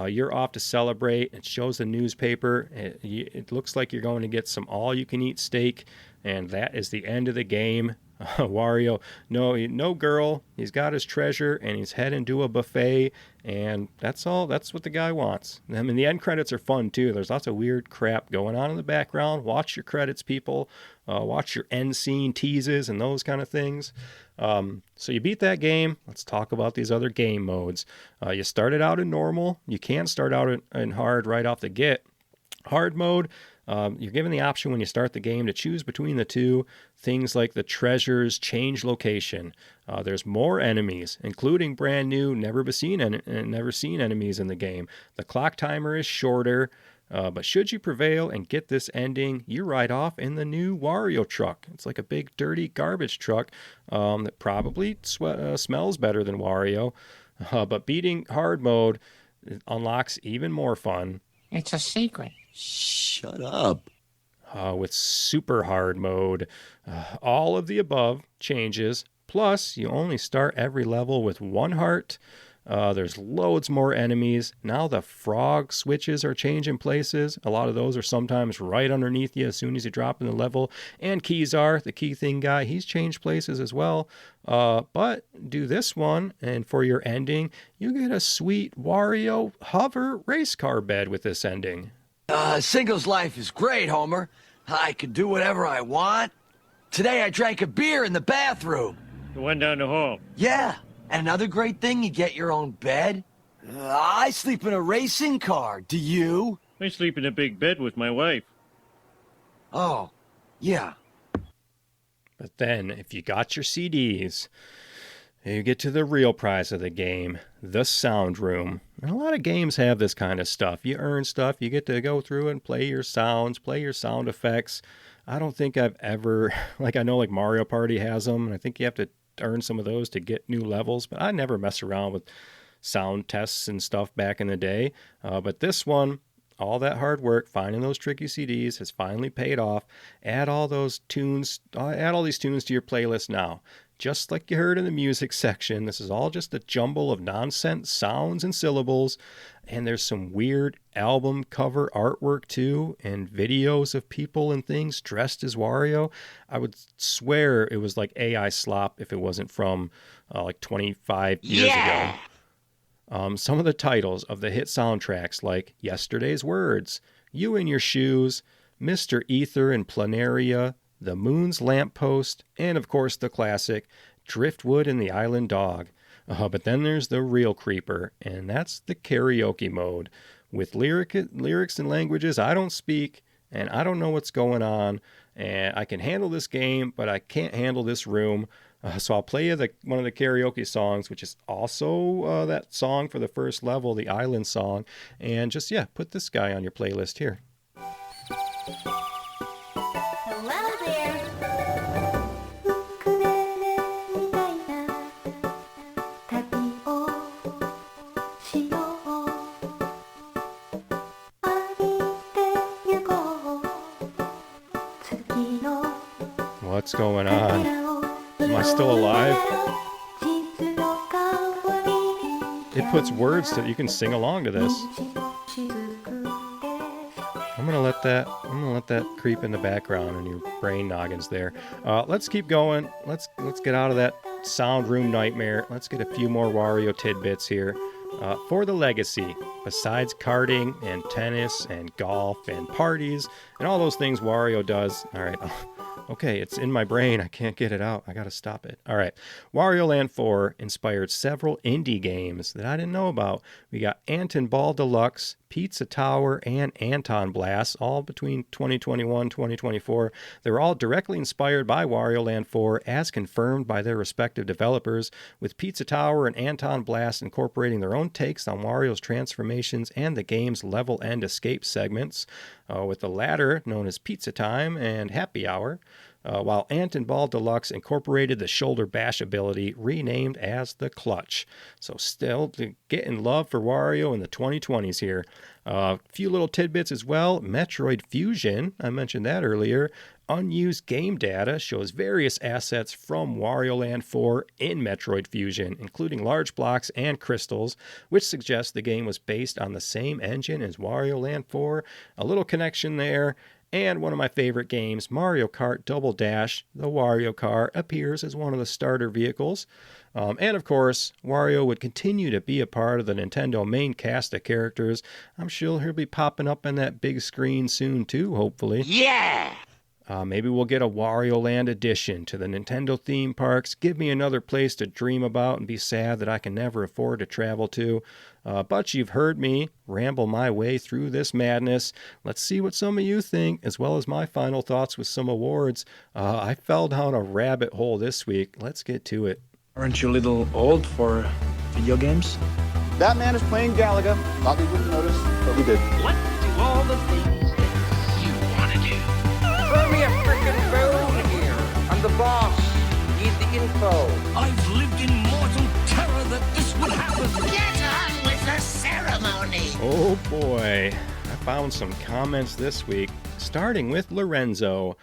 you're off to celebrate. It shows the newspaper. It looks like you're going to get some all-you-can-eat steak, and that is the end of the game. Wario, no girl. He's got his treasure, and he's heading to a buffet, and that's all. That's what the guy wants. I mean, the end credits are fun, too. There's lots of weird crap going on in the background. Watch your credits, people. Watch your end scene teases and those kind of things. So you beat that game. Let's talk about these other game modes. You started out in normal. You can't start out in hard right off the get. Hard mode, you're given the option when you start the game to choose between the two. Things like the treasures change location. There's more enemies, including brand new, never seen enemies in the game. The clock timer is shorter. But should you prevail and get this ending, you ride off in the new Wario truck. It's like a big, dirty garbage truck that probably smells better than Wario. But beating hard mode unlocks even more fun. It's a secret. Shut up. With super hard mode, all of the above changes. Plus, you only start every level with 1 heart. There's loads more enemies. Now the frog switches are changing places. A lot of those are sometimes right underneath you as soon as you drop in the level. And Keyzar, the key thing guy, he's changed places as well. But do this one, and for your ending, you get a sweet Wario hover race car bed with this ending. Singles life is great, Homer. I can do whatever I want. Today I drank a beer in the bathroom. The one down the hall. Yeah. And another great thing, you get your own bed. I sleep in a racing car. Do you? I sleep in a big bed with my wife. Oh, yeah. But then, if you got your CDs, you get to the real prize of the game, the sound room. And a lot of games have this kind of stuff. You earn stuff, you get to go through and play your sounds, play your sound effects. I don't think I've ever, I know Mario Party has them, and I think you have to earn some of those to get new levels, but I never mess around with sound tests and stuff back in the day. But this one, all that hard work, finding those tricky CDs has finally paid off. Add all these tunes to your playlist now. Just like you heard in the music section, this is all just a jumble of nonsense sounds and syllables. And there's some weird album cover artwork too, and videos of people and things dressed as Wario. I would swear it was like AI slop if it wasn't from 25 years ago. Some of the titles of the hit soundtracks like Yesterday's Words, You in Your Shoes, Mr. Ether and Planaria, The Moon's Lamppost, and of course the classic Driftwood and the Island Dog. But then there's the real creeper, and that's the karaoke mode. With lyrics and languages I don't speak, and I don't know what's going on, and I can handle this game, but I can't handle this room. So I'll play you one of the karaoke songs, which is also that song for the first level, the island song. And just, put this guy on your playlist here. Hello there. What's going on? Am I still alive? It puts words that you can sing along to this. I'm gonna let that creep in the background and your brain noggins there. Let's keep going. Let's get out of that sound room nightmare. Let's get a few more Wario tidbits here. For the legacy, besides karting and tennis and golf and parties and all those things Wario does. All right. Okay, it's in my brain. I can't get it out. I got to stop it. All right. Warioland 4 inspired several indie games that I didn't know about. We got Anton Ball Deluxe, Pizza Tower, and Anton Blast, all between 2021 and 2024. They were all directly inspired by Warioland 4, as confirmed by their respective developers, with Pizza Tower and Anton Blast incorporating their own takes on Wario's transformations and the game's level-end escape segments, with the latter known as Pizza Time and Happy Hour, while Anton Ball Deluxe incorporated the shoulder bash ability, renamed as the Clutch. So still getting love for Wario in the 2020s here. A few little tidbits as well. Metroid Fusion, I mentioned that earlier. Unused game data shows various assets from Warioland 4 in Metroid Fusion, including large blocks and crystals, which suggests the game was based on the same engine as Warioland 4. A little connection there. And one of my favorite games, Mario Kart Double Dash, the Wario car, appears as one of the starter vehicles. And of course, Wario would continue to be a part of the Nintendo main cast of characters. I'm sure he'll be popping up on that big screen soon too, hopefully. Yeah! Maybe we'll get a Wario Land addition to the Nintendo theme parks. Give me another place to dream about and be sad that I can never afford to travel to. But you've heard me ramble my way through this madness. Let's see what some of you think, as well as my final thoughts with some awards. I fell down a rabbit hole this week. Let's get to it. Aren't you a little old for video games? That man is playing Galaga. Thought we wouldn't notice, but we did. What do all the things that you want to do? Throw me a frickin' bone here. I'm the boss. Need the info. I've lived in mortal terror that this would happen. Get on with the ceremony. Oh boy, I found some comments this week, starting with Lorenzo.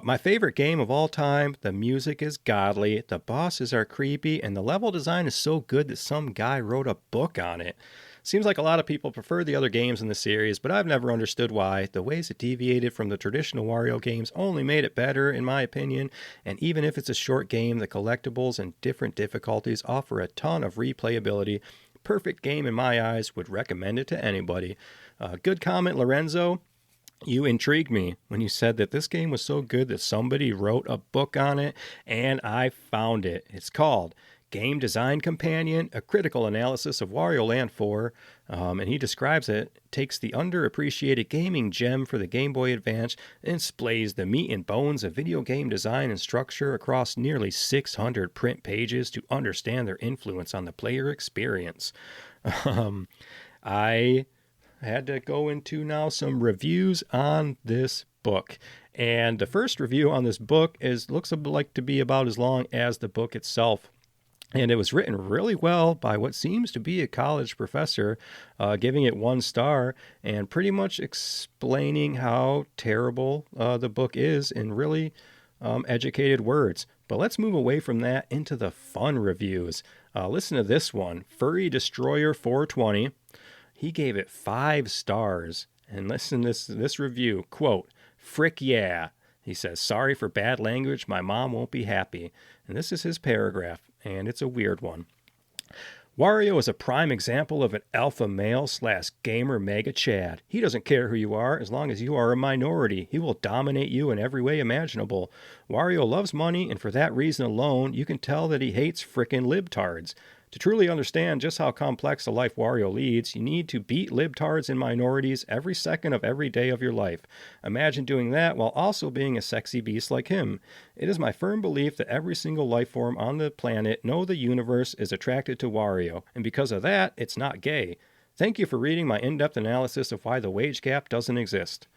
My favorite game of all time, the music is godly, the bosses are creepy, and the level design is so good that some guy wrote a book on it. Seems like a lot of people prefer the other games in the series, but I've never understood why. The ways it deviated from the traditional Wario games only made it better, in my opinion, and even if it's a short game, the collectibles and different difficulties offer a ton of replayability. Perfect game in my eyes, would recommend it to anybody. Good comment, Lorenzo. You intrigued me when you said that this game was so good that somebody wrote a book on it, and I found it. It's called Game Design Companion, a critical analysis of Wario Land 4, and he describes it, takes the underappreciated gaming gem for the Game Boy Advance and displays the meat and bones of video game design and structure across nearly 600 print pages to understand their influence on the player experience. I had to go into now some reviews on this book. And the first review on this book looks like to be about as long as the book itself. And it was written really well by what seems to be a college professor, giving it 1 star and pretty much explaining how terrible the book is in really educated words. But let's move away from that into the fun reviews. Listen to this one, Furry Destroyer 420. He gave it 5 stars. And listen to this review, quote, "Frick yeah." He says, "Sorry for bad language. My mom won't be happy." And this is his paragraph, and it's a weird one. Wario is a prime example of an alpha male / gamer mega chad. He doesn't care who you are as long as you are a minority. He will dominate you in every way imaginable. Wario loves money, and for that reason alone, you can tell that he hates frickin' libtards. To truly understand just how complex a life Wario leads, you need to beat libtards and minorities every second of every day of your life. Imagine doing that while also being a sexy beast like him. It is my firm belief that every single life form on the planet, no, the universe, is attracted to Wario, and because of that, it's not gay. Thank you for reading my in-depth analysis of why the wage gap doesn't exist.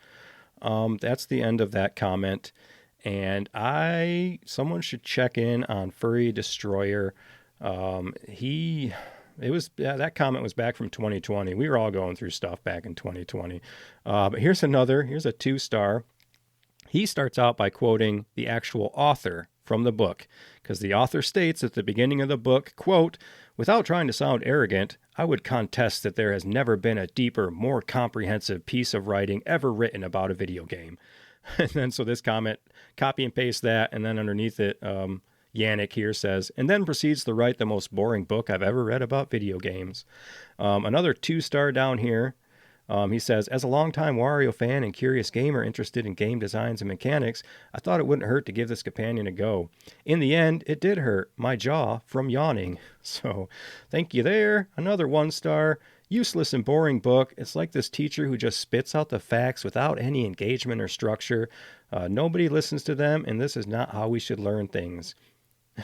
That's the end of that comment, and someone should check in on Furry Destroyer. That comment was back from 2020. We were all going through stuff back in 2020. But here's a 2-star. He starts out by quoting the actual author from the book, because the author states at the beginning of the book, quote, "Without trying to sound arrogant, I would contest that there has never been a deeper, more comprehensive piece of writing ever written about a video game." And then so this comment, copy and paste that, and then underneath it, Yannick here says, and then proceeds to write the most boring book I've ever read about video games. Another 2-star down here. He says, as a longtime Wario fan and curious gamer interested in game designs and mechanics, I thought it wouldn't hurt to give this companion a go. In the end, it did hurt my jaw from yawning. So thank you there. Another 1-star. Useless and boring book. It's like this teacher who just spits out the facts without any engagement or structure. Nobody listens to them, and this is not how we should learn things.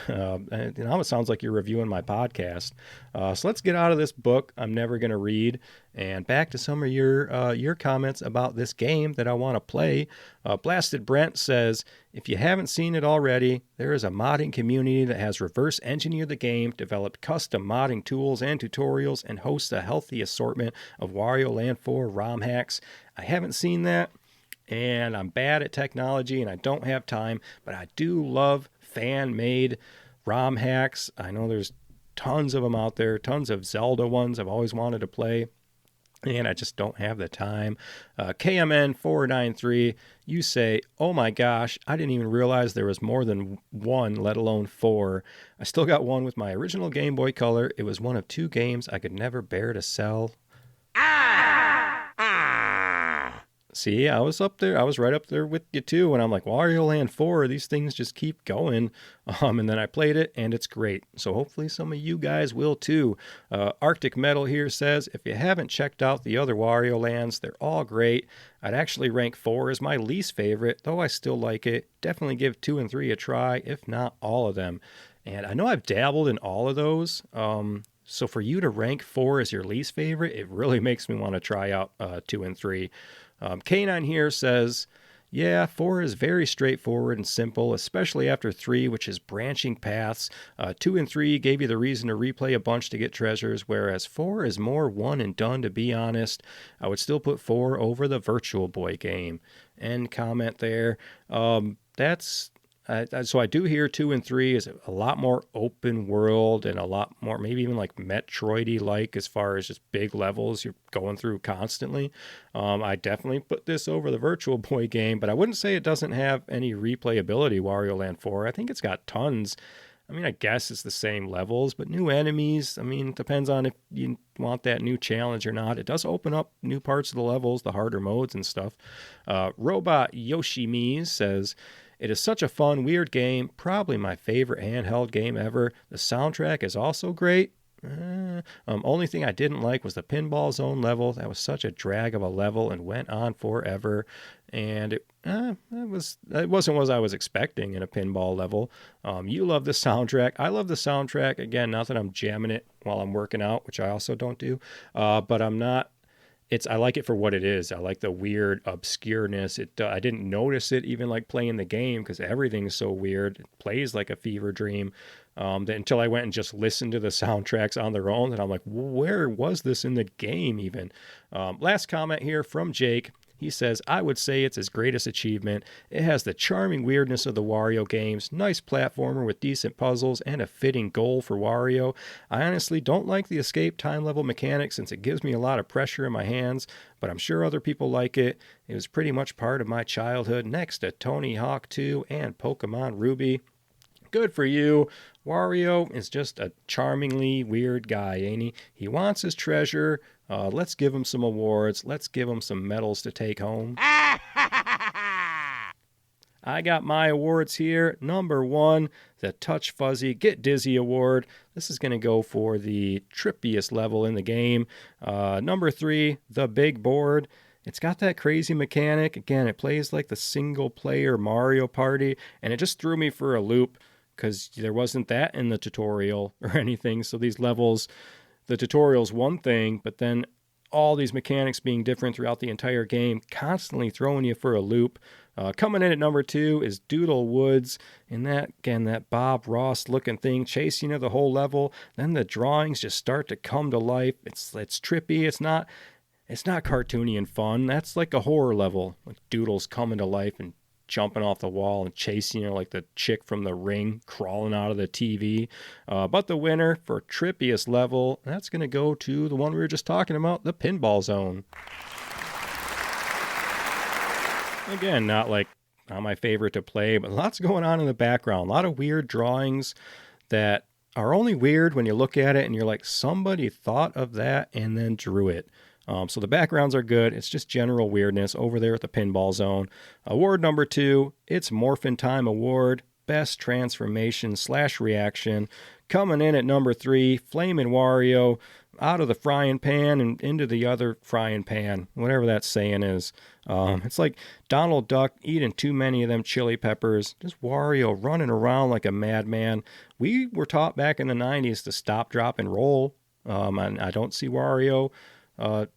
Now it sounds like you're reviewing my podcast. So let's get out of this book I'm never going to read and back to some of your comments about this game that I want to play. Blasted Brent says, if you haven't seen it already, there is a modding community that has reverse engineered the game, developed custom modding tools and tutorials, and hosts a healthy assortment of Warioland 4 ROM hacks. I haven't seen that, and I'm bad at technology and I don't have time, but I do love fan-made ROM hacks. I know there's tons of them out there, tons of Zelda ones I've always wanted to play, and I just don't have the time. KMN493, you say, oh my gosh, I didn't even realize there was more than one, let alone 4. I still got one with my original Game Boy Color. It was one of 2 games I could never bear to sell. See, I was up there. I was right up there with you too. And I'm like, Warioland 4, these things just keep going. And then I played it and it's great. So hopefully some of you guys will too. Arctic Metal here says, if you haven't checked out the other Wariolands, they're all great. I'd actually rank 4 as my least favorite, though I still like it. Definitely give 2 and 3 a try, if not all of them. And I know I've dabbled in all of those. So for you to rank 4 as your least favorite, it really makes me want to try out 2 and 3. K9 here says, yeah, 4 is very straightforward and simple, especially after 3, which is branching paths. 2 and 3 gave you the reason to replay a bunch to get treasures, whereas 4 is more one and done, to be honest. I would still put 4 over the Virtual Boy game. End comment there. So I do hear 2 and 3 is a lot more open world and a lot more, maybe even like Metroid-y like, as far as just big levels you're going through constantly. I definitely put this over the Virtual Boy game, but I wouldn't say it doesn't have any replayability, Wario Land 4. I think it's got tons. I mean, I guess it's the same levels, but new enemies. I mean, it depends on if you want that new challenge or not. It does open up new parts of the levels, the harder modes and stuff. Robot Yoshimi says, it is such a fun, weird game. Probably my favorite handheld game ever. The soundtrack is also great. Only thing I didn't like was the Pinball Zone level. That was such a drag of a level and went on forever. And it wasn't what I was expecting in a pinball level. You love the soundtrack. I love the soundtrack. Again, not that I'm jamming it while I'm working out, which I also don't do. But I'm not. I like it for what it is. I like the weird obscureness. I didn't notice it even like playing the game because everything's so weird. It plays like a fever dream. Until I went and just listened to the soundtracks on their own, and I'm like, where was this in the game even? Last comment here from Jake. He says, I would say it's his greatest achievement. It has the charming weirdness of the Wario games, nice platformer with decent puzzles, and a fitting goal for Wario. I honestly don't like the escape time level mechanic since it gives me a lot of pressure in my hands, but I'm sure other people like it. It was pretty much part of my childhood next to Tony Hawk 2 and Pokemon Ruby. good for you. Wario is just a charmingly weird guy, ain't he? He wants his treasure. Let's give him some awards. Let's give him some medals to take home. I got my awards here. Number 1, the Touch Fuzzy Get Dizzy Award. This is going to go for the trippiest level in the game. Number 3, the Big Board. It's got that crazy mechanic. Again, it plays like the single-player Mario Party, and it just threw me for a loop because there wasn't that in the tutorial or anything. So these levels, the tutorial's one thing, but then all these mechanics being different throughout the entire game, constantly throwing you for a loop. Coming in at number 2 is Doodle Woods, and that Bob Ross looking thing chasing you the whole level. Then the drawings just start to come to life. It's trippy. It's not cartoony and fun. That's like a horror level, like Doodles coming to life and jumping off the wall and chasing you like the chick from The Ring crawling out of the TV. But the winner for trippiest level, that's going to go to the one we were just talking about, the Pinball Zone. Again, not my favorite to play, but lots going on in the background. A lot of weird drawings that are only weird when you look at it and you're like, somebody thought of that and then drew it. So the backgrounds are good. It's just general weirdness over there at the Pinball Zone. Award number 2, it's Morphin' Time Award, Best Transformation / Reaction. Coming in at number 3, Flamin' Wario, out of the frying pan and into the other frying pan, whatever that saying is. It's like Donald Duck eating too many of them chili peppers, just Wario running around like a madman. We were taught back in the 90s to stop, drop, and roll, and I don't see Wario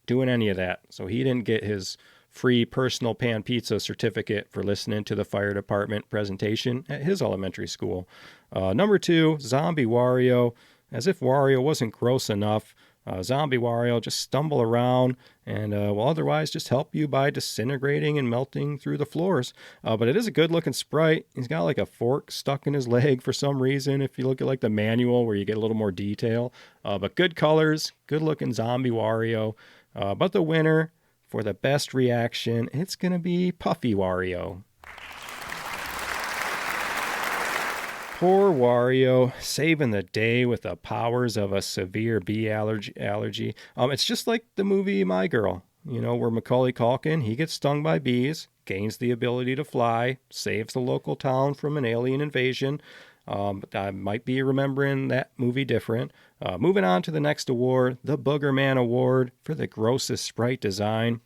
doing any of that. So he didn't get his free personal pan pizza certificate for listening to the fire department presentation at his elementary school. Number 2, Zombie Wario. As if Wario wasn't gross enough, Zombie Wario just stumble around and will otherwise just help you by disintegrating and melting through the floors. But it is a good looking sprite. He's got like a fork stuck in his leg for some reason, if you look at like the manual where you get a little more detail. But good colors, good looking Zombie Wario. But the winner for the best reaction, it's going to be Puffy Wario. Poor Wario, saving the day with the powers of a severe bee allergy. It's just like the movie My Girl, where Macaulay Culkin, he gets stung by bees, gains the ability to fly, saves the local town from an alien invasion. But I might be remembering that movie different. Moving on to the next award, the Booger Man Award for the grossest sprite design.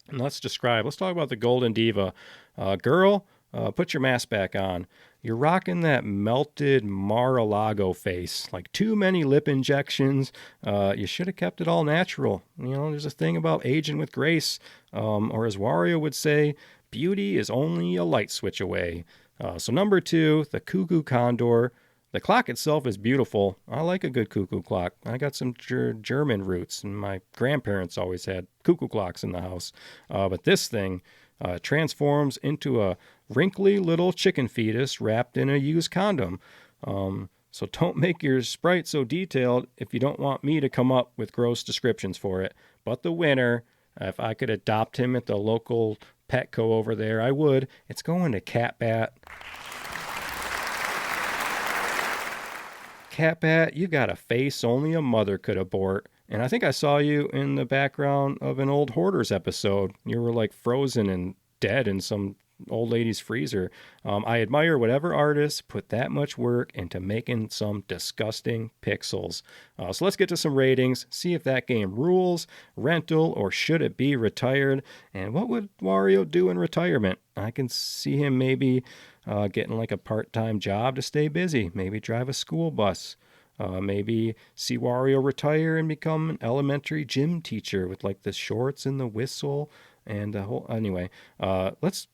And let's talk about the Golden Diva. Girl, put your mask back on. You're rocking that melted Mar-a-Lago face, like too many lip injections. You should have kept it all natural. There's a thing about aging with grace, or as Wario would say, beauty is only a light switch away. So number 2, the Cuckoo Condor. The clock itself is beautiful. I like a good cuckoo clock. I got some German roots, and my grandparents always had cuckoo clocks in the house. But this thing transforms into a wrinkly little chicken fetus wrapped in a used condom. So don't make your sprite so detailed if you don't want me to come up with gross descriptions for it. But the winner, if I could adopt him at the local Petco over there, I would. It's going to Catbat. Catbat, you got a face only a mother could abort. And I think I saw you in the background of an old Hoarders episode. You were like frozen and dead in some old lady's freezer. I admire whatever artists put that much work into making some disgusting pixels. So let's get to some ratings, see if that game rules, rental, or should it be retired, and what would Wario do in retirement? I can see him maybe getting like a part-time job to stay busy, maybe drive a school bus. Maybe see Wario retire and become an elementary gym teacher with like the shorts and the whistle and the whole. Anyway, let's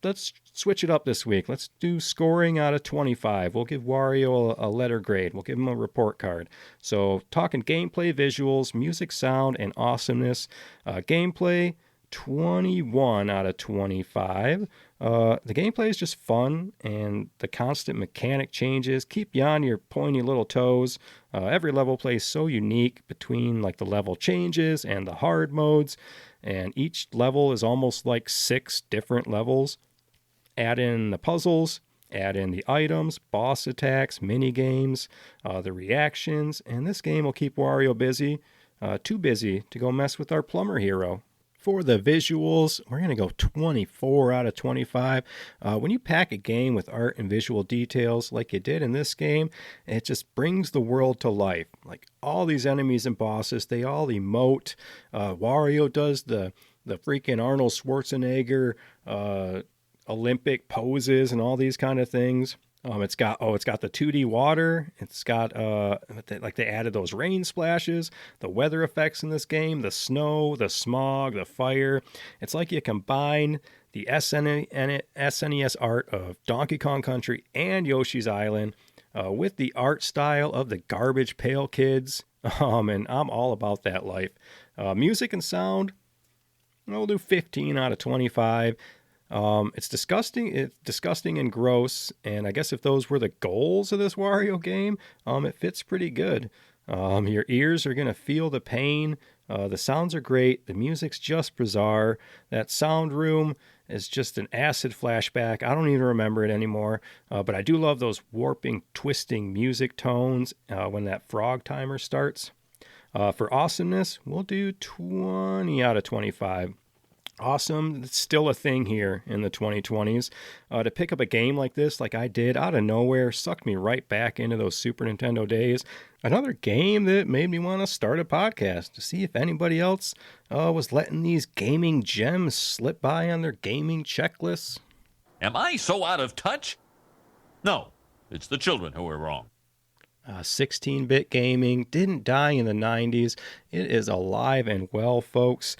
switch it up this week. Let's do scoring out of 25. We'll give Wario a letter grade. We'll give him a report card. So talking gameplay, visuals, music, sound, and awesomeness. Gameplay, 21 out of 25. The gameplay is just fun, and the constant mechanic changes keep you on your pointy little toes. Every level plays so unique between like the level changes and the hard modes, and each level is almost like 6 different levels. Add in the puzzles, Add in the items, boss attacks, mini games, the reactions, and this game will keep Wario busy, too busy to go mess with our plumber hero. For the visuals, we're going to go 24 out of 25. When you pack a game with art and visual details like you did in this game, it just brings the world to life. Like all these enemies and bosses, they all emote. Wario does the freaking Arnold Schwarzenegger Olympic poses and all these kind of things. It's got the 2D water. It's got like they added those rain splashes, the weather effects in this game, the snow, the smog, the fire. It's like you combine the SNES art of Donkey Kong Country and Yoshi's Island with the art style of the Garbage Pail Kids. And I'm all about that life. Music and sound, we'll do 15 out of 25. It's disgusting and gross, and I guess if those were the goals of this Wario game, it fits pretty good. Your ears are going to feel the pain. The sounds are great. The music's just bizarre. That sound room is just an acid flashback. I don't even remember it anymore, but I do love those warping, twisting music tones when that frog timer starts. For awesomeness, we'll do 20 out of 25. Awesome. It's still a thing here in the 2020s. To pick up a game like this, like I did, out of nowhere, sucked me right back into those Super Nintendo days. Another game that made me want to start a podcast to see if anybody else was letting these gaming gems slip by on their gaming checklists. Am I so out of touch? No, it's the children who are wrong. 16-bit gaming didn't die in the 90s. It is alive and well, folks.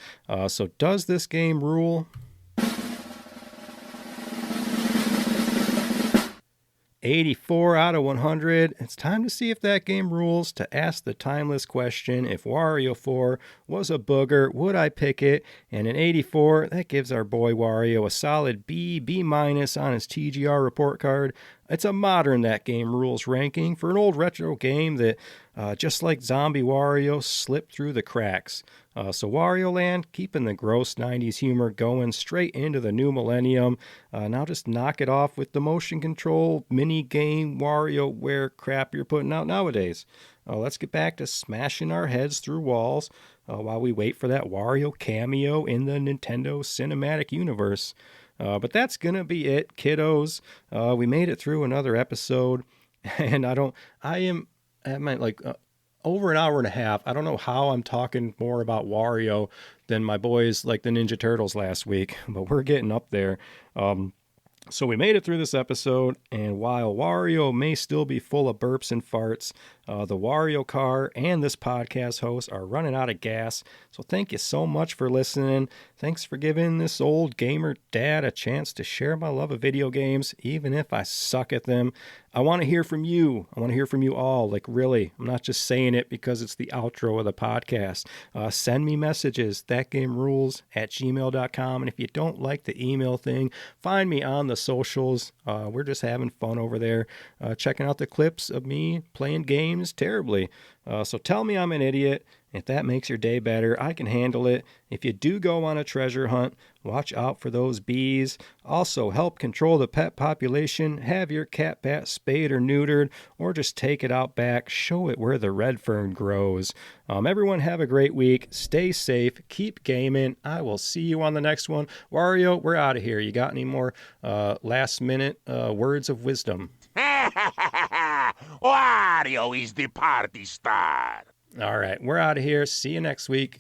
So does this game rule? 84 out of 100. It's time to see if that game rules. To ask the timeless question, if Wario 4 was a booger, would I pick it? And in 84, that gives our boy Wario a solid B minus on his TGR report card. It's a modern That Game Rules ranking for an old retro game that, just like Zombie Wario, slipped through the cracks. So Warioland, keeping the gross 90s humor going straight into the new millennium. Now just knock it off with the motion control, mini game, WarioWare crap you're putting out nowadays. Let's get back to smashing our heads through walls while we wait for that Wario cameo in the Nintendo Cinematic Universe. But that's going to be it, kiddos. We made it through another episode, and I am over an hour and a half. I don't know how I'm talking more about Wario than my boys like the Ninja Turtles last week, but we're getting up there. So we made it through this episode, and while Wario may still be full of burps and farts, the Wario car and this podcast host are running out of gas. So thank you so much for listening. Thanks for giving this old gamer dad a chance to share my love of video games, even if I suck at them. I want to hear from you. I want to hear from you all. Like, really, I'm not just saying it because it's the outro of the podcast. Send me messages, thatgamerules@gmail.com. And if you don't like the email thing, find me on the socials. We're just having fun over there, checking out the clips of me playing games terribly. So tell me I'm an idiot. If that makes your day better, I can handle it. If you do go on a treasure hunt, watch out for those bees. Also, help control the pet population. Have your cat bat spayed or neutered, or just take it out back. Show it where the red fern grows. Everyone have a great week. Stay safe. Keep gaming. I will see you on the next one. Wario, we're out of here. You got any more last-minute words of wisdom? Wario is the party star. All right, we're out of here. See you next week.